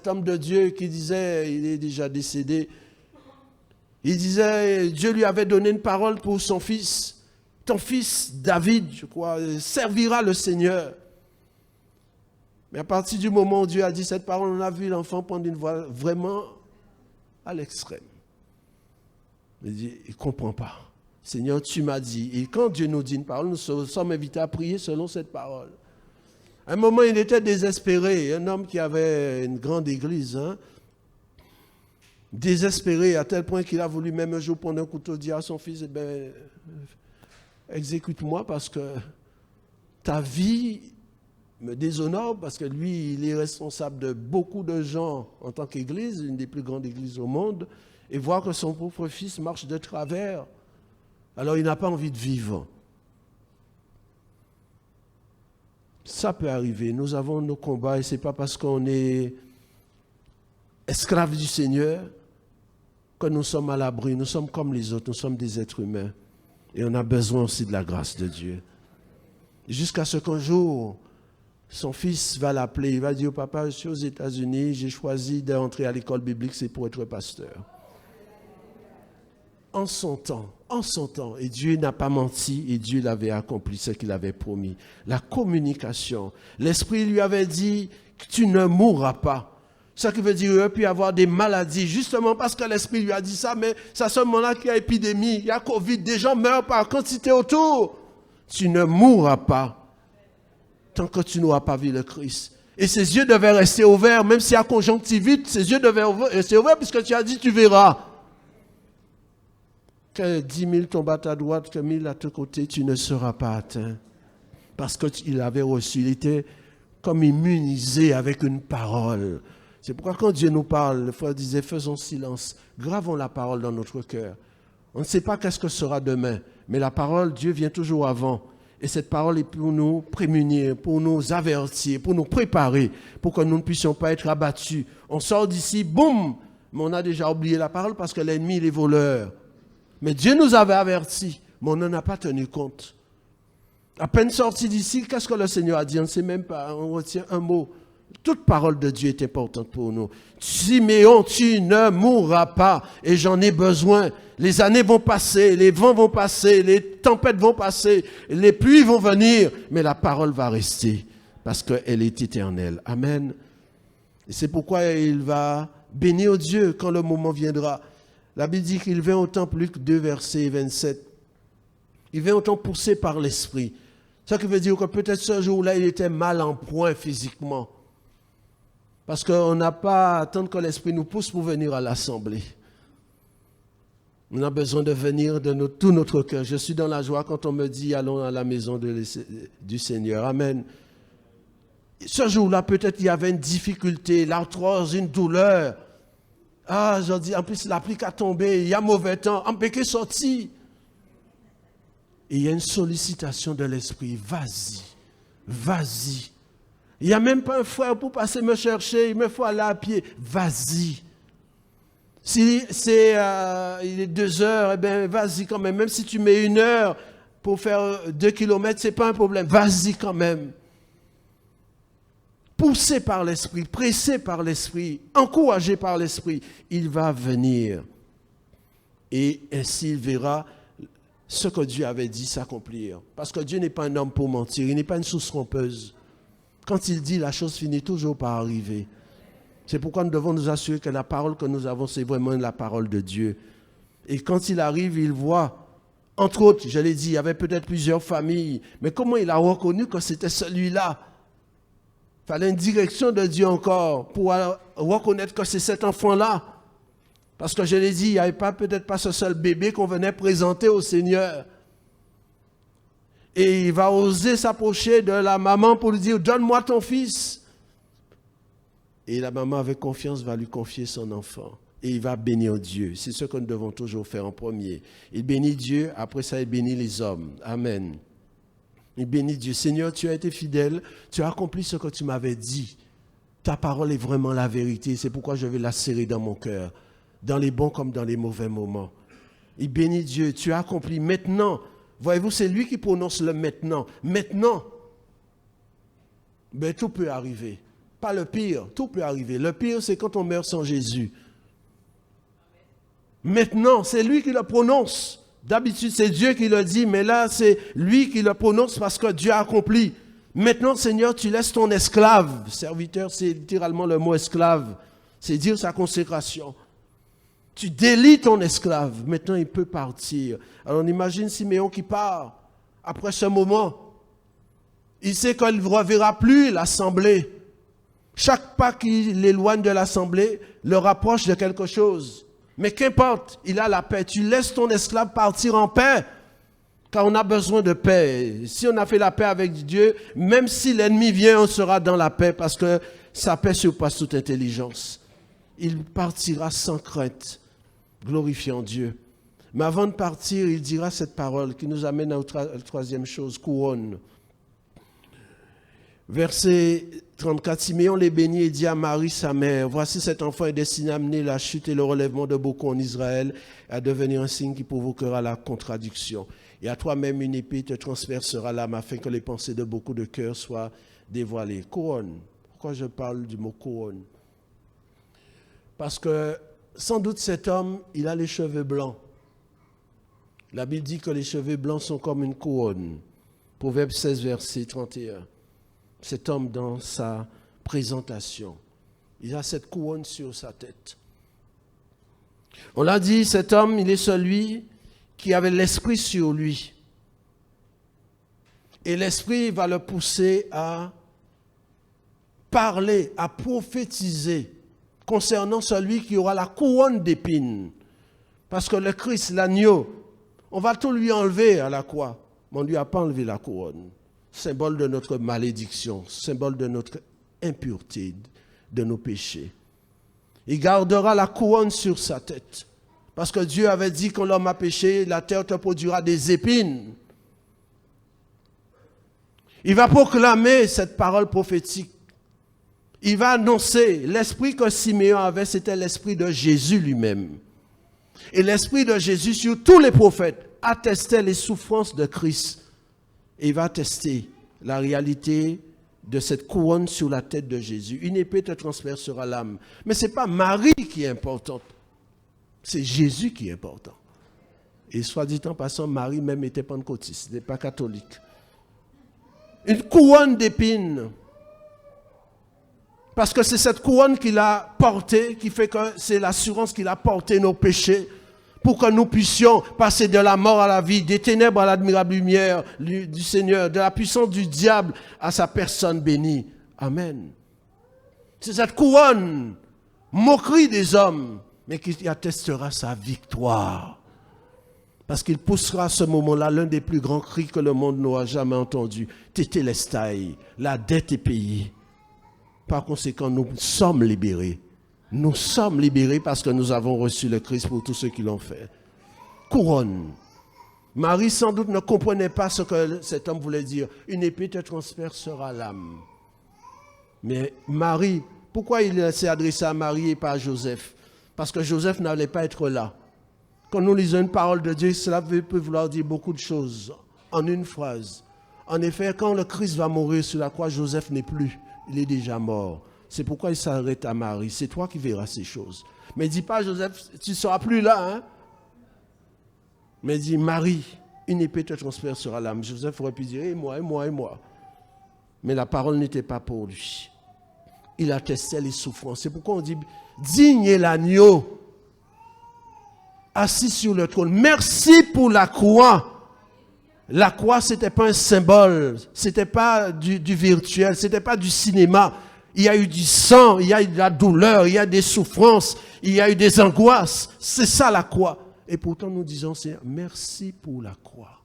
S3: homme de Dieu qui disait, il est déjà décédé, il disait, Dieu lui avait donné une parole pour son fils. Ton fils David, je crois, servira le Seigneur. Mais à partir du moment où Dieu a dit cette parole, on a vu l'enfant prendre une voix vraiment à l'extrême. Il dit, il ne comprend pas. Seigneur, tu m'as dit. Et quand Dieu nous dit une parole, nous sommes invités à prier selon cette parole. À un moment, il était désespéré. Un homme qui avait une grande église, désespéré à tel point qu'il a voulu même un jour prendre un couteau, dire à son fils, exécute-moi parce que ta vie me déshonore, parce que lui, il est responsable de beaucoup de gens en tant qu'église, une des plus grandes églises au monde, et voir que son propre fils marche de travers, alors il n'a pas envie de vivre. Ça peut arriver. Nous avons nos combats et ce n'est pas parce qu'on est esclaves du Seigneur que nous sommes à l'abri. Nous sommes comme les autres. Nous sommes des êtres humains. Et on a besoin aussi de la grâce de Dieu. Jusqu'à ce qu'un jour, son fils va l'appeler. Il va dire, papa, je suis aux États-Unis. J'ai choisi d'entrer à l'école biblique. C'est pour être pasteur. En son temps. Et Dieu n'a pas menti et Dieu l'avait accompli ce qu'il avait promis. La communication. L'Esprit lui avait dit que tu ne mourras pas. Ce qui veut dire qu'il aurait pu avoir des maladies, justement parce que l'Esprit lui a dit ça, mais c'est à ce moment-là qu'il y a épidémie, il y a Covid, des gens meurent par quantité autour. Tu ne mourras pas tant que tu n'auras pas vu le Christ. Et ses yeux devaient rester ouverts, même s'il y a conjonctivite, ses yeux devaient rester ouverts puisque tu as dit tu verras. Que 10 000 tombent à ta droite, que 1000 à ton côté, tu ne seras pas atteint. Parce qu'il avait reçu, il était comme immunisé avec une parole. C'est pourquoi quand Dieu nous parle, le frère disait, faisons silence, gravons la parole dans notre cœur. On ne sait pas qu'est-ce que sera demain, mais la parole, Dieu vient toujours avant. Et cette parole est pour nous prémunir, pour nous avertir, pour nous préparer, pour que nous ne puissions pas être abattus. On sort d'ici, boum, mais on a déjà oublié la parole parce que l'ennemi, il est voleur. Mais Dieu nous avait avertis, mais on n'en a pas tenu compte. À peine sorti d'ici, qu'est-ce que le Seigneur a dit? On ne sait même pas, on retient un mot. Toute parole de Dieu est importante pour nous. Siméon, tu ne mourras pas et j'en ai besoin. Les années vont passer, les vents vont passer, les tempêtes vont passer, les pluies vont venir, mais la parole va rester parce qu'elle est éternelle. Amen. Et c'est pourquoi il va bénir Dieu quand le moment viendra. La Bible dit qu'il vint au temple, Luc 2, verset 27. Il vint au temple poussé par l'Esprit. Ça qui veut dire que peut-être ce jour-là, il était mal en point physiquement. Parce qu'on n'a pas à attendre que l'Esprit nous pousse pour venir à l'Assemblée. On a besoin de venir de tout notre cœur. Je suis dans la joie quand on me dit, allons à la maison du Seigneur. Amen. Ce jour-là, peut-être il y avait une difficulté, l'arthrose, une douleur. Ah, je dis, en plus, la pluie a tombé, il y a mauvais temps, un péché sorti. Et il y a une sollicitation de l'Esprit. Vas-y, vas-y. Il n'y a même pas un frère pour passer me chercher, il me faut aller à pied. Vas-y. Si c'est il est 2 heures, eh bien, vas-y quand même. Même si tu mets 1 heure pour faire 2 kilomètres, ce n'est pas un problème. Vas-y quand même. Poussé par l'Esprit, pressé par l'Esprit, encouragé par l'Esprit, il va venir. Et ainsi, il verra ce que Dieu avait dit s'accomplir. Parce que Dieu n'est pas un homme pour mentir, il n'est pas une source trompeuse. Quand il dit, la chose finit toujours par arriver. C'est pourquoi nous devons nous assurer que la parole que nous avons, c'est vraiment la parole de Dieu. Et quand il arrive, il voit, entre autres, je l'ai dit, il y avait peut-être plusieurs familles, mais comment il a reconnu que c'était celui-là? Il fallait une direction de Dieu encore pour reconnaître que c'est cet enfant-là. Parce que je l'ai dit, il n'y avait peut-être pas ce seul bébé qu'on venait présenter au Seigneur. Et il va oser s'approcher de la maman pour lui dire, donne-moi ton fils. Et la maman, avec confiance, va lui confier son enfant. Et il va bénir Dieu. C'est ce que nous devons toujours faire en premier. Il bénit Dieu, après ça, il bénit les hommes. Amen. Il bénit Dieu. Seigneur, tu as été fidèle, tu as accompli ce que tu m'avais dit. Ta parole est vraiment la vérité. C'est pourquoi je vais la serrer dans mon cœur, dans les bons comme dans les mauvais moments. Il bénit Dieu, tu as accompli maintenant. Voyez-vous, c'est lui qui prononce le maintenant. Maintenant, ben, tout peut arriver. Pas le pire, tout peut arriver. Le pire, c'est quand on meurt sans Jésus. Maintenant, c'est lui qui le prononce. D'habitude, c'est Dieu qui le dit, mais là, c'est lui qui le prononce parce que Dieu a accompli. Maintenant, Seigneur, tu laisses ton esclave. Serviteur, c'est littéralement le mot esclave. C'est dire sa consécration. Tu délies ton esclave. Maintenant, il peut partir. Alors, on imagine Siméon qui part. Après ce moment, il sait qu'il ne reverra plus l'assemblée. Chaque pas qui l'éloigne de l'assemblée le rapproche de quelque chose. Mais qu'importe, il a la paix. Tu laisses ton esclave partir en paix, car on a besoin de paix. Si on a fait la paix avec Dieu, même si l'ennemi vient, on sera dans la paix, parce que sa paix surpasse toute intelligence. Il partira sans crainte, glorifiant Dieu. Mais avant de partir, il dira cette parole qui nous amène à la troisième chose, couronne. Verset 34, Siméon les bénit et dit à Marie, sa mère, voici cet enfant est destiné à amener la chute et le relèvement de beaucoup en Israël, et à devenir un signe qui provoquera la contradiction. Et à toi-même une épée te transpercera l'âme afin que les pensées de beaucoup de cœurs soient dévoilées. Couronne. Pourquoi je parle du mot couronne? Parce que sans doute cet homme, il a les cheveux blancs. La Bible dit que les cheveux blancs sont comme une couronne. Proverbe 16, verset 31. Cet homme, dans sa présentation, il a cette couronne sur sa tête. On l'a dit, cet homme, il est celui qui avait l'esprit sur lui. Et l'esprit va le pousser à parler, à prophétiser concernant celui qui aura la couronne d'épines. Parce que le Christ, l'agneau, on va tout lui enlever à la croix, mais on ne lui a pas enlevé la couronne. Symbole de notre malédiction, symbole de notre impureté, de nos péchés. Il gardera la couronne sur sa tête. Parce que Dieu avait dit, quand l'homme a péché, la terre te produira des épines. Il va proclamer cette parole prophétique. Il va annoncer, l'esprit que Siméon avait, c'était l'esprit de Jésus lui-même. Et l'esprit de Jésus sur tous les prophètes attestait les souffrances de Christ. Et il va attester la réalité de cette couronne sur la tête de Jésus. Une épée te transpercera l'âme. Mais ce n'est pas Marie qui est importante. C'est Jésus qui est important. Et soit dit en passant, Marie même était pentecôtiste, n'est pas catholique. Une couronne d'épines. Parce que c'est cette couronne qu'il a portée, qui fait que c'est l'assurance qu'il a porté nos péchés, pour que nous puissions passer de la mort à la vie, des ténèbres à l'admirable lumière du Seigneur, de la puissance du diable à sa personne bénie. Amen. C'est cette couronne, moquerie des hommes, mais qui attestera sa victoire. Parce qu'il poussera à ce moment-là l'un des plus grands cris que le monde n'aura jamais entendu. Tétélestai, la dette est payée. Par conséquent, nous sommes libérés. Nous sommes libérés parce que nous avons reçu le Christ pour tous ceux qui l'ont fait. Couronne. Marie sans doute ne comprenait pas ce que cet homme voulait dire. Une épée te transpercera l'âme. Mais Marie, pourquoi il s'est adressé à Marie et pas à Joseph? Parce que Joseph n'allait pas être là. Quand nous lisons une parole de Dieu, cela peut vouloir dire beaucoup de choses en une phrase. En effet, quand le Christ va mourir sur la croix, Joseph n'est plus. Il est déjà mort. C'est pourquoi il s'arrête à Marie. C'est toi qui verras ces choses. Mais il ne dit pas, Joseph, tu ne seras plus là. Hein? Mais il dit, Marie, une épée te transpercera l'âme. Joseph aurait pu dire, et moi, et moi, et moi. Mais la parole n'était pas pour lui. Il attestait les souffrances. C'est pourquoi on dit, digne est l'agneau assis sur le trône. Merci pour la croix. La croix, ce n'était pas un symbole, ce n'était pas du virtuel, ce n'était pas du cinéma. Il y a eu du sang, il y a eu de la douleur, il y a des souffrances, il y a eu des angoisses. C'est ça la croix. Et pourtant nous disons, Seigneur, merci pour la croix.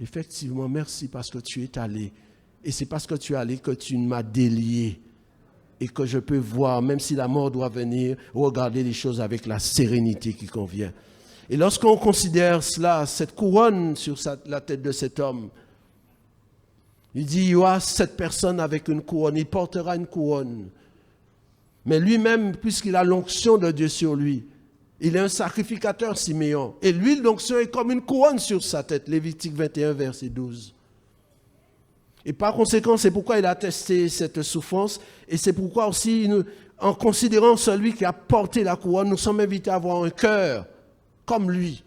S3: Effectivement, merci parce que tu es allé. Et c'est parce que tu es allé que tu m'as délié. Et que je peux voir, même si la mort doit venir, regarder les choses avec la sérénité qui convient. Et lorsqu'on considère cela, cette couronne sur la tête de cet homme, il dit, il y aura cette personne avec une couronne, il portera une couronne. Mais lui-même, puisqu'il a l'onction de Dieu sur lui, il est un sacrificateur, Siméon. Et l'huile d'onction est comme une couronne sur sa tête. Lévitique 21, verset 12. Et par conséquent, c'est pourquoi il a attesté cette souffrance. Et c'est pourquoi aussi, en considérant celui qui a porté la couronne, nous sommes invités à avoir un cœur comme lui.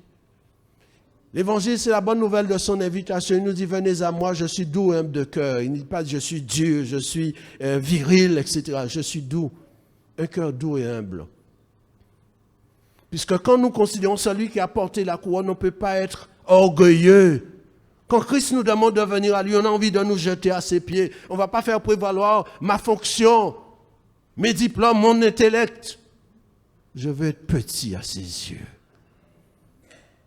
S3: L'évangile, c'est la bonne nouvelle de son invitation. Il nous dit, venez à moi, je suis doux et humble de cœur. Il ne dit pas, je suis dur, je suis viril, etc. Je suis doux. Un cœur doux et humble. Puisque quand nous considérons celui qui a porté la couronne, on ne peut pas être orgueilleux. Quand Christ nous demande de venir à lui, on a envie de nous jeter à ses pieds. On ne va pas faire prévaloir ma fonction, mes diplômes, mon intellect. Je veux être petit à ses yeux.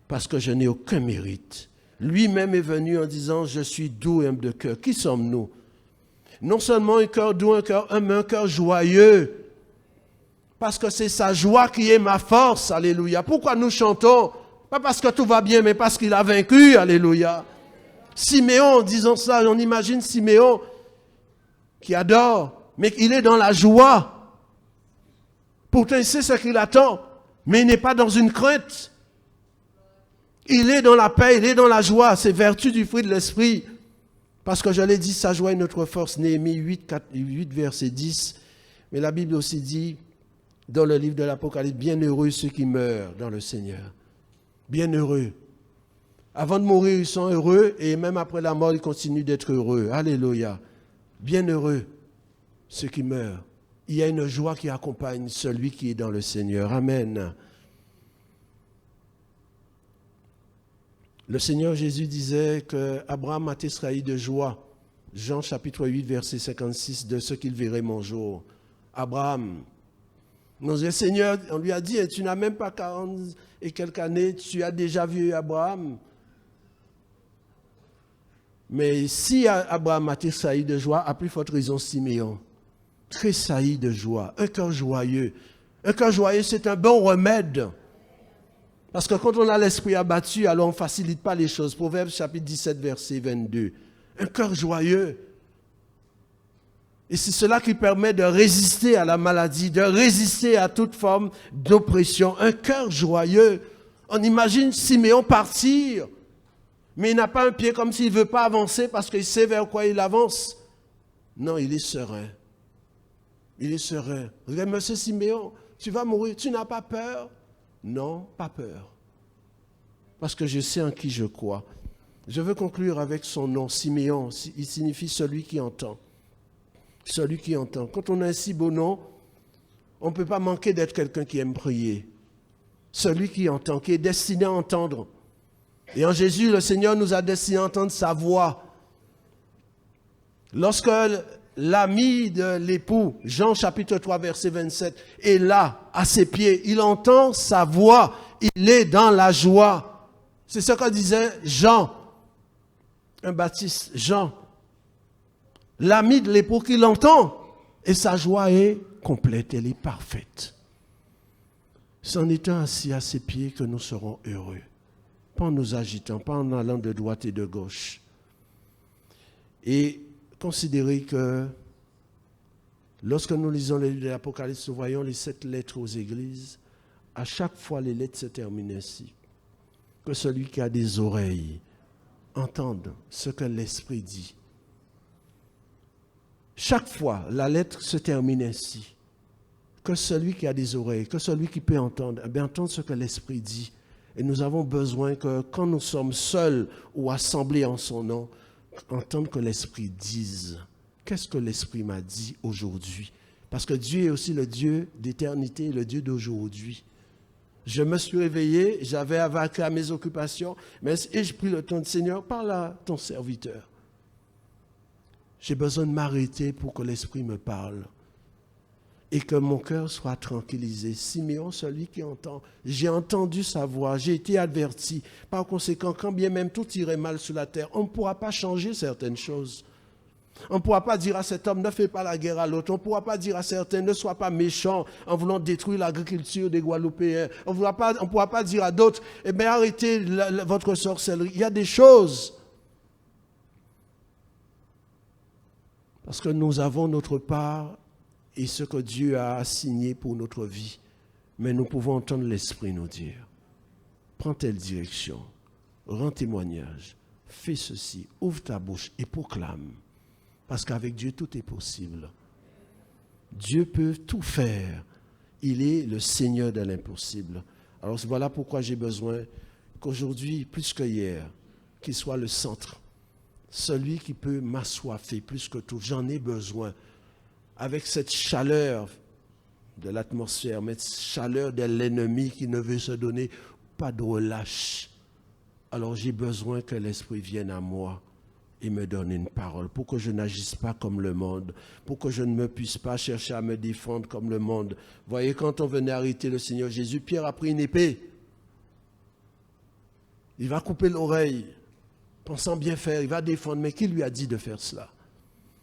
S3: Parce que je n'ai aucun mérite. Lui-même est venu en disant, je suis doux et humble de cœur. Qui sommes-nous? Non seulement un cœur doux, un cœur humble, mais un cœur joyeux. Parce que c'est sa joie qui est ma force. Alléluia. Pourquoi nous chantons? Pas parce que tout va bien, mais parce qu'il a vaincu. Alléluia. Siméon, disons ça, on imagine Siméon qui adore, mais il est dans la joie. Pourtant, il sait ce qu'il attend, mais il n'est pas dans une crainte. Il est dans la paix, il est dans la joie. C'est vertu du fruit de l'esprit. Parce que je l'ai dit, sa joie est notre force. Néhémie 8, verset 10. Mais la Bible aussi dit, dans le livre de l'Apocalypse, bienheureux ceux qui meurent dans le Seigneur. Bienheureux. Avant de mourir, ils sont heureux et même après la mort, ils continuent d'être heureux. Alléluia. Bienheureux ceux qui meurent. Il y a une joie qui accompagne celui qui est dans le Seigneur. Amen. Le Seigneur Jésus disait qu'Abraham a tressailli de joie. Jean chapitre 8, verset 56, de ce qu'il verrait mon jour. Abraham, le Seigneur, on lui a dit, tu n'as même pas 40 et quelques années, tu as déjà vu Abraham. Mais si Abraham a tressailli de joie, à plus forte raison Siméon. Tressailli de joie, un cœur joyeux. Un cœur joyeux, c'est un bon remède. Parce que quand on a l'esprit abattu, alors on ne facilite pas les choses. Proverbe chapitre 17, verset 22. Un cœur joyeux. Et c'est cela qui permet de résister à la maladie, de résister à toute forme d'oppression. Un cœur joyeux. On imagine Siméon partir, mais il n'a pas un pied comme s'il ne veut pas avancer parce qu'il sait vers quoi il avance. Non, il est serein. Il est serein. Regarde, monsieur Siméon, tu vas mourir, tu n'as pas peur? Non, pas peur. Parce que je sais en qui je crois. Je veux conclure avec son nom, Siméon. Il signifie celui qui entend. Celui qui entend. Quand on a un si beau nom, on ne peut pas manquer d'être quelqu'un qui aime prier. Celui qui entend, qui est destiné à entendre. Et en Jésus, le Seigneur nous a destiné à entendre sa voix. Lorsque l'ami de l'époux, Jean chapitre 3, verset 27, est là, à ses pieds, il entend sa voix, il est dans la joie. C'est ce que disait Jean, un baptiste, Jean. L'ami de l'époux qui l'entend, et sa joie est complète, elle est parfaite. C'est en étant assis à ses pieds que nous serons heureux. Pas en nous agitant, pas en allant de droite et de gauche. Et considérez que Lorsque nous lisons les livres de l'Apocalypse, nous voyons les 7 lettres aux églises. À chaque fois, les lettres se terminent ainsi. Que celui qui a des oreilles entende ce que l'Esprit dit. Chaque fois, la lettre se termine ainsi. Que celui qui a des oreilles, que celui qui peut entendre, entende ce que l'Esprit dit. Et nous avons besoin que quand nous sommes seuls ou assemblés en son nom, entendre que l'Esprit dise. Qu'est-ce que l'Esprit m'a dit aujourd'hui? Parce que Dieu est aussi le Dieu d'éternité, le Dieu d'aujourd'hui. Je me suis réveillé, j'avais vaqué à mes occupations, et j'ai pris le temps de Seigneur, parle à ton serviteur. J'ai besoin de m'arrêter pour que l'Esprit me parle et que mon cœur soit tranquillisé. Siméon, celui qui entend, j'ai entendu sa voix, j'ai été averti. Par conséquent, quand bien même tout irait mal sur la terre, on ne pourra pas changer certaines choses. On ne pourra pas dire à cet homme, ne fais pas la guerre à l'autre. On ne pourra pas dire à certains, ne sois pas méchant en voulant détruire l'agriculture des Guadeloupéens. On ne pourra pas dire à d'autres, eh bien arrêtez votre sorcellerie. Il y a des choses. Parce que nous avons notre part et ce que Dieu a assigné pour notre vie. Mais nous pouvons entendre l'Esprit nous dire, prends telle direction, rends témoignage, fais ceci, ouvre ta bouche et proclame. Parce qu'avec Dieu, tout est possible. Dieu peut tout faire. Il est le Seigneur de l'impossible. Alors voilà pourquoi j'ai besoin qu'aujourd'hui, plus que hier, qu'il soit le centre. Celui qui peut m'assoiffer plus que tout. J'en ai besoin. Avec cette chaleur de l'atmosphère, mais cette chaleur de l'ennemi qui ne veut se donner pas de relâche. Alors j'ai besoin que l'Esprit vienne à moi et me donne une parole, pour que je n'agisse pas comme le monde, pour que je ne me puisse pas chercher à me défendre comme le monde. Voyez, quand on venait arrêter le Seigneur Jésus, Pierre a pris une épée. Il va couper l'oreille, pensant bien faire, il va défendre. Mais qui lui a dit de faire cela?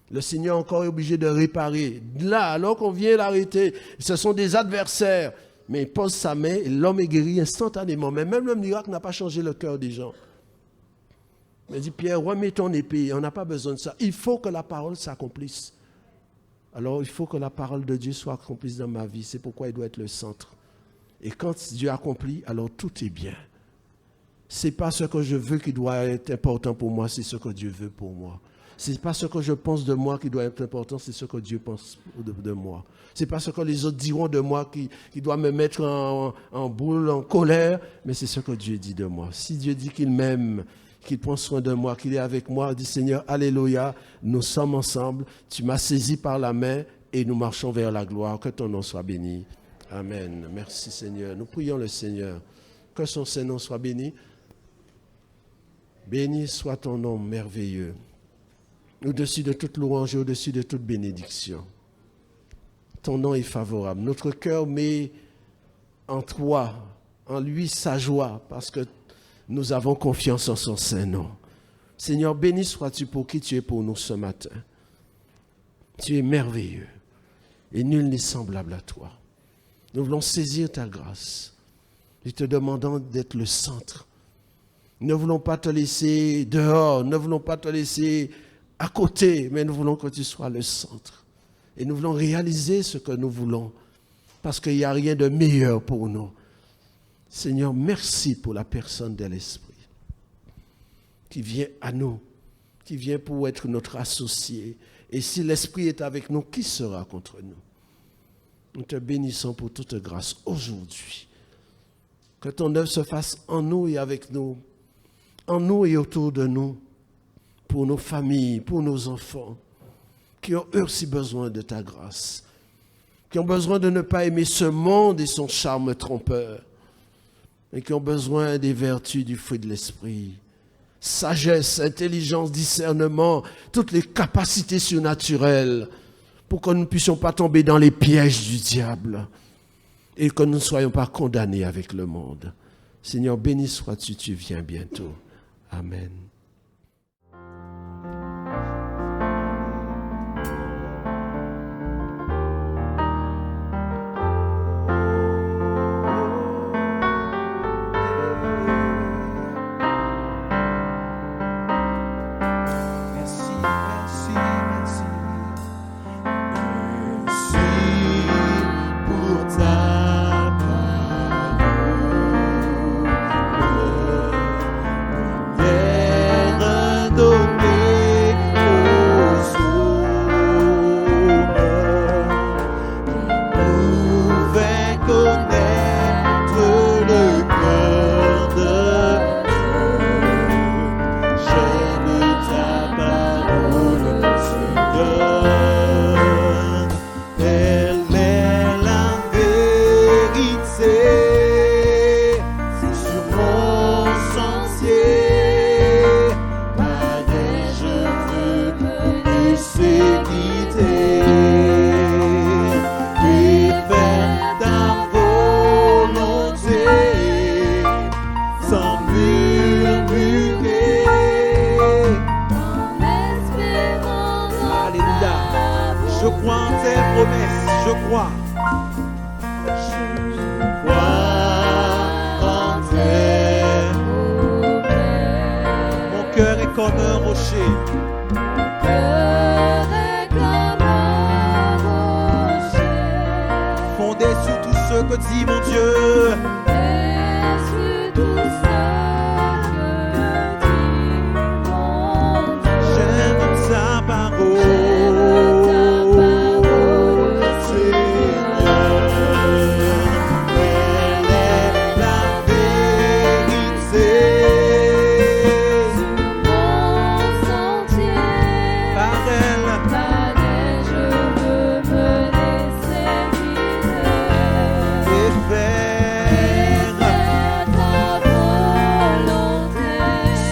S3: Le Seigneur encore est obligé de réparer. Là, alors qu'on vient l'arrêter, ce sont des adversaires. Mais il pose sa main et l'homme est guéri instantanément. Mais même le miracle n'a pas changé le cœur des gens. Il dit, Pierre, remets ton épée, on n'a pas besoin de ça. Il faut que la parole s'accomplisse. Alors, il faut que la parole de Dieu soit accomplie dans ma vie. C'est pourquoi il doit être le centre. Et quand Dieu accomplit, alors tout est bien. Ce n'est pas ce que je veux qui doit être important pour moi, c'est ce que Dieu veut pour moi. Ce n'est pas ce que je pense de moi qui doit être important, c'est ce que Dieu pense de moi. Ce n'est pas ce que les autres diront de moi qui doit me mettre en boule, en colère, mais c'est ce que Dieu dit de moi. Si Dieu dit qu'il m'aime, qu'il prend soin de moi, qu'il est avec moi, dit Seigneur, alléluia, nous sommes ensemble, tu m'as saisi par la main et nous marchons vers la gloire, que ton nom soit béni. Amen. Merci Seigneur. Nous prions le Seigneur, que son Saint-Nom soit béni. Béni soit ton nom merveilleux, au-dessus de toute louange et au-dessus de toute bénédiction. Ton nom est favorable. Notre cœur met en toi, en lui, sa joie, parce que nous avons confiance en son Saint-Nom. Seigneur, béni sois-tu pour qui tu es pour nous ce matin. Tu es merveilleux et nul n'est semblable à toi. Nous voulons saisir ta grâce et te demandons d'être le centre. Nous ne voulons pas te laisser dehors, nous ne voulons pas te laisser à côté, mais nous voulons que tu sois le centre. Et nous voulons réaliser ce que nous voulons, parce qu'il n'y a rien de meilleur pour nous. Seigneur, merci pour la personne de l'Esprit qui vient à nous, qui vient pour être notre associé. Et si l'Esprit est avec nous, qui sera contre nous? Nous te bénissons pour toute grâce aujourd'hui. Que ton œuvre se fasse en nous et avec nous, en nous et autour de nous, pour nos familles, pour nos enfants, qui ont eux aussi besoin de ta grâce, qui ont besoin de ne pas aimer ce monde et son charme trompeur, mais qui ont besoin des vertus du fruit de l'Esprit. Sagesse, intelligence, discernement, toutes les capacités surnaturelles, pour que nous ne puissions pas tomber dans les pièges du diable et que nous ne soyons pas condamnés avec le monde. Seigneur, béni sois-tu, tu viens bientôt. Amen.
S1: Merci, merci, merci. crois.
S2: en tes
S1: Mon cœur est comme un rocher. Fondé sur tout ce que dit mon Dieu. J'aime ta parole, Seigneur. Elle est la vérité. Par elle, et faire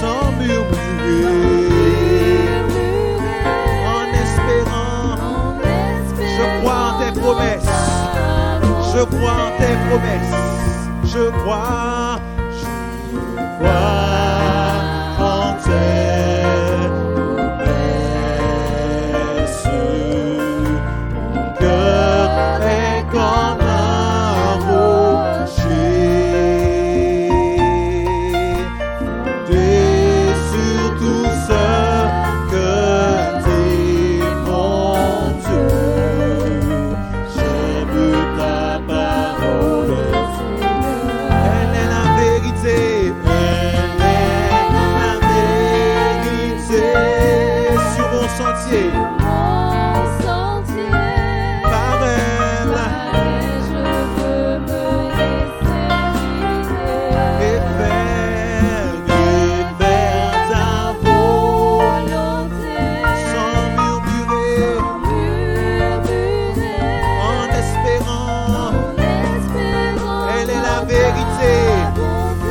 S1: sans murmurer, en espérant. Je crois en tes promesses. Je crois en tes promesses. Je crois
S2: en tes promesses. Mon cœur est comme un rocher, fondé sur tout ce que dit mon Dieu. J'aime ta parole.
S1: elle est la vérité.
S2: Elle est la vérité.
S1: Sur mon sentier, par elle, et faire
S2: ta volonté
S1: sans murmurer, en espérant. Elle est la vérité.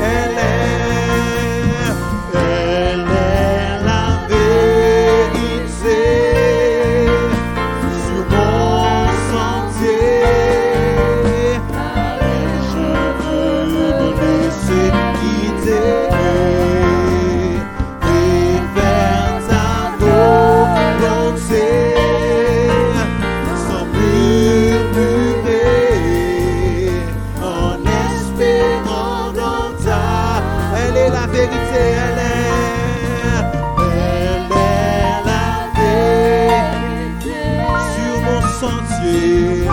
S1: Elle est
S2: la vérité sur mon sentier. Je veux me laisser guider et faire ta volonté sans murmurer, en espérant dans ta.
S1: Elle est la vérité. Elle est
S2: la vérité
S1: sur mon sentier.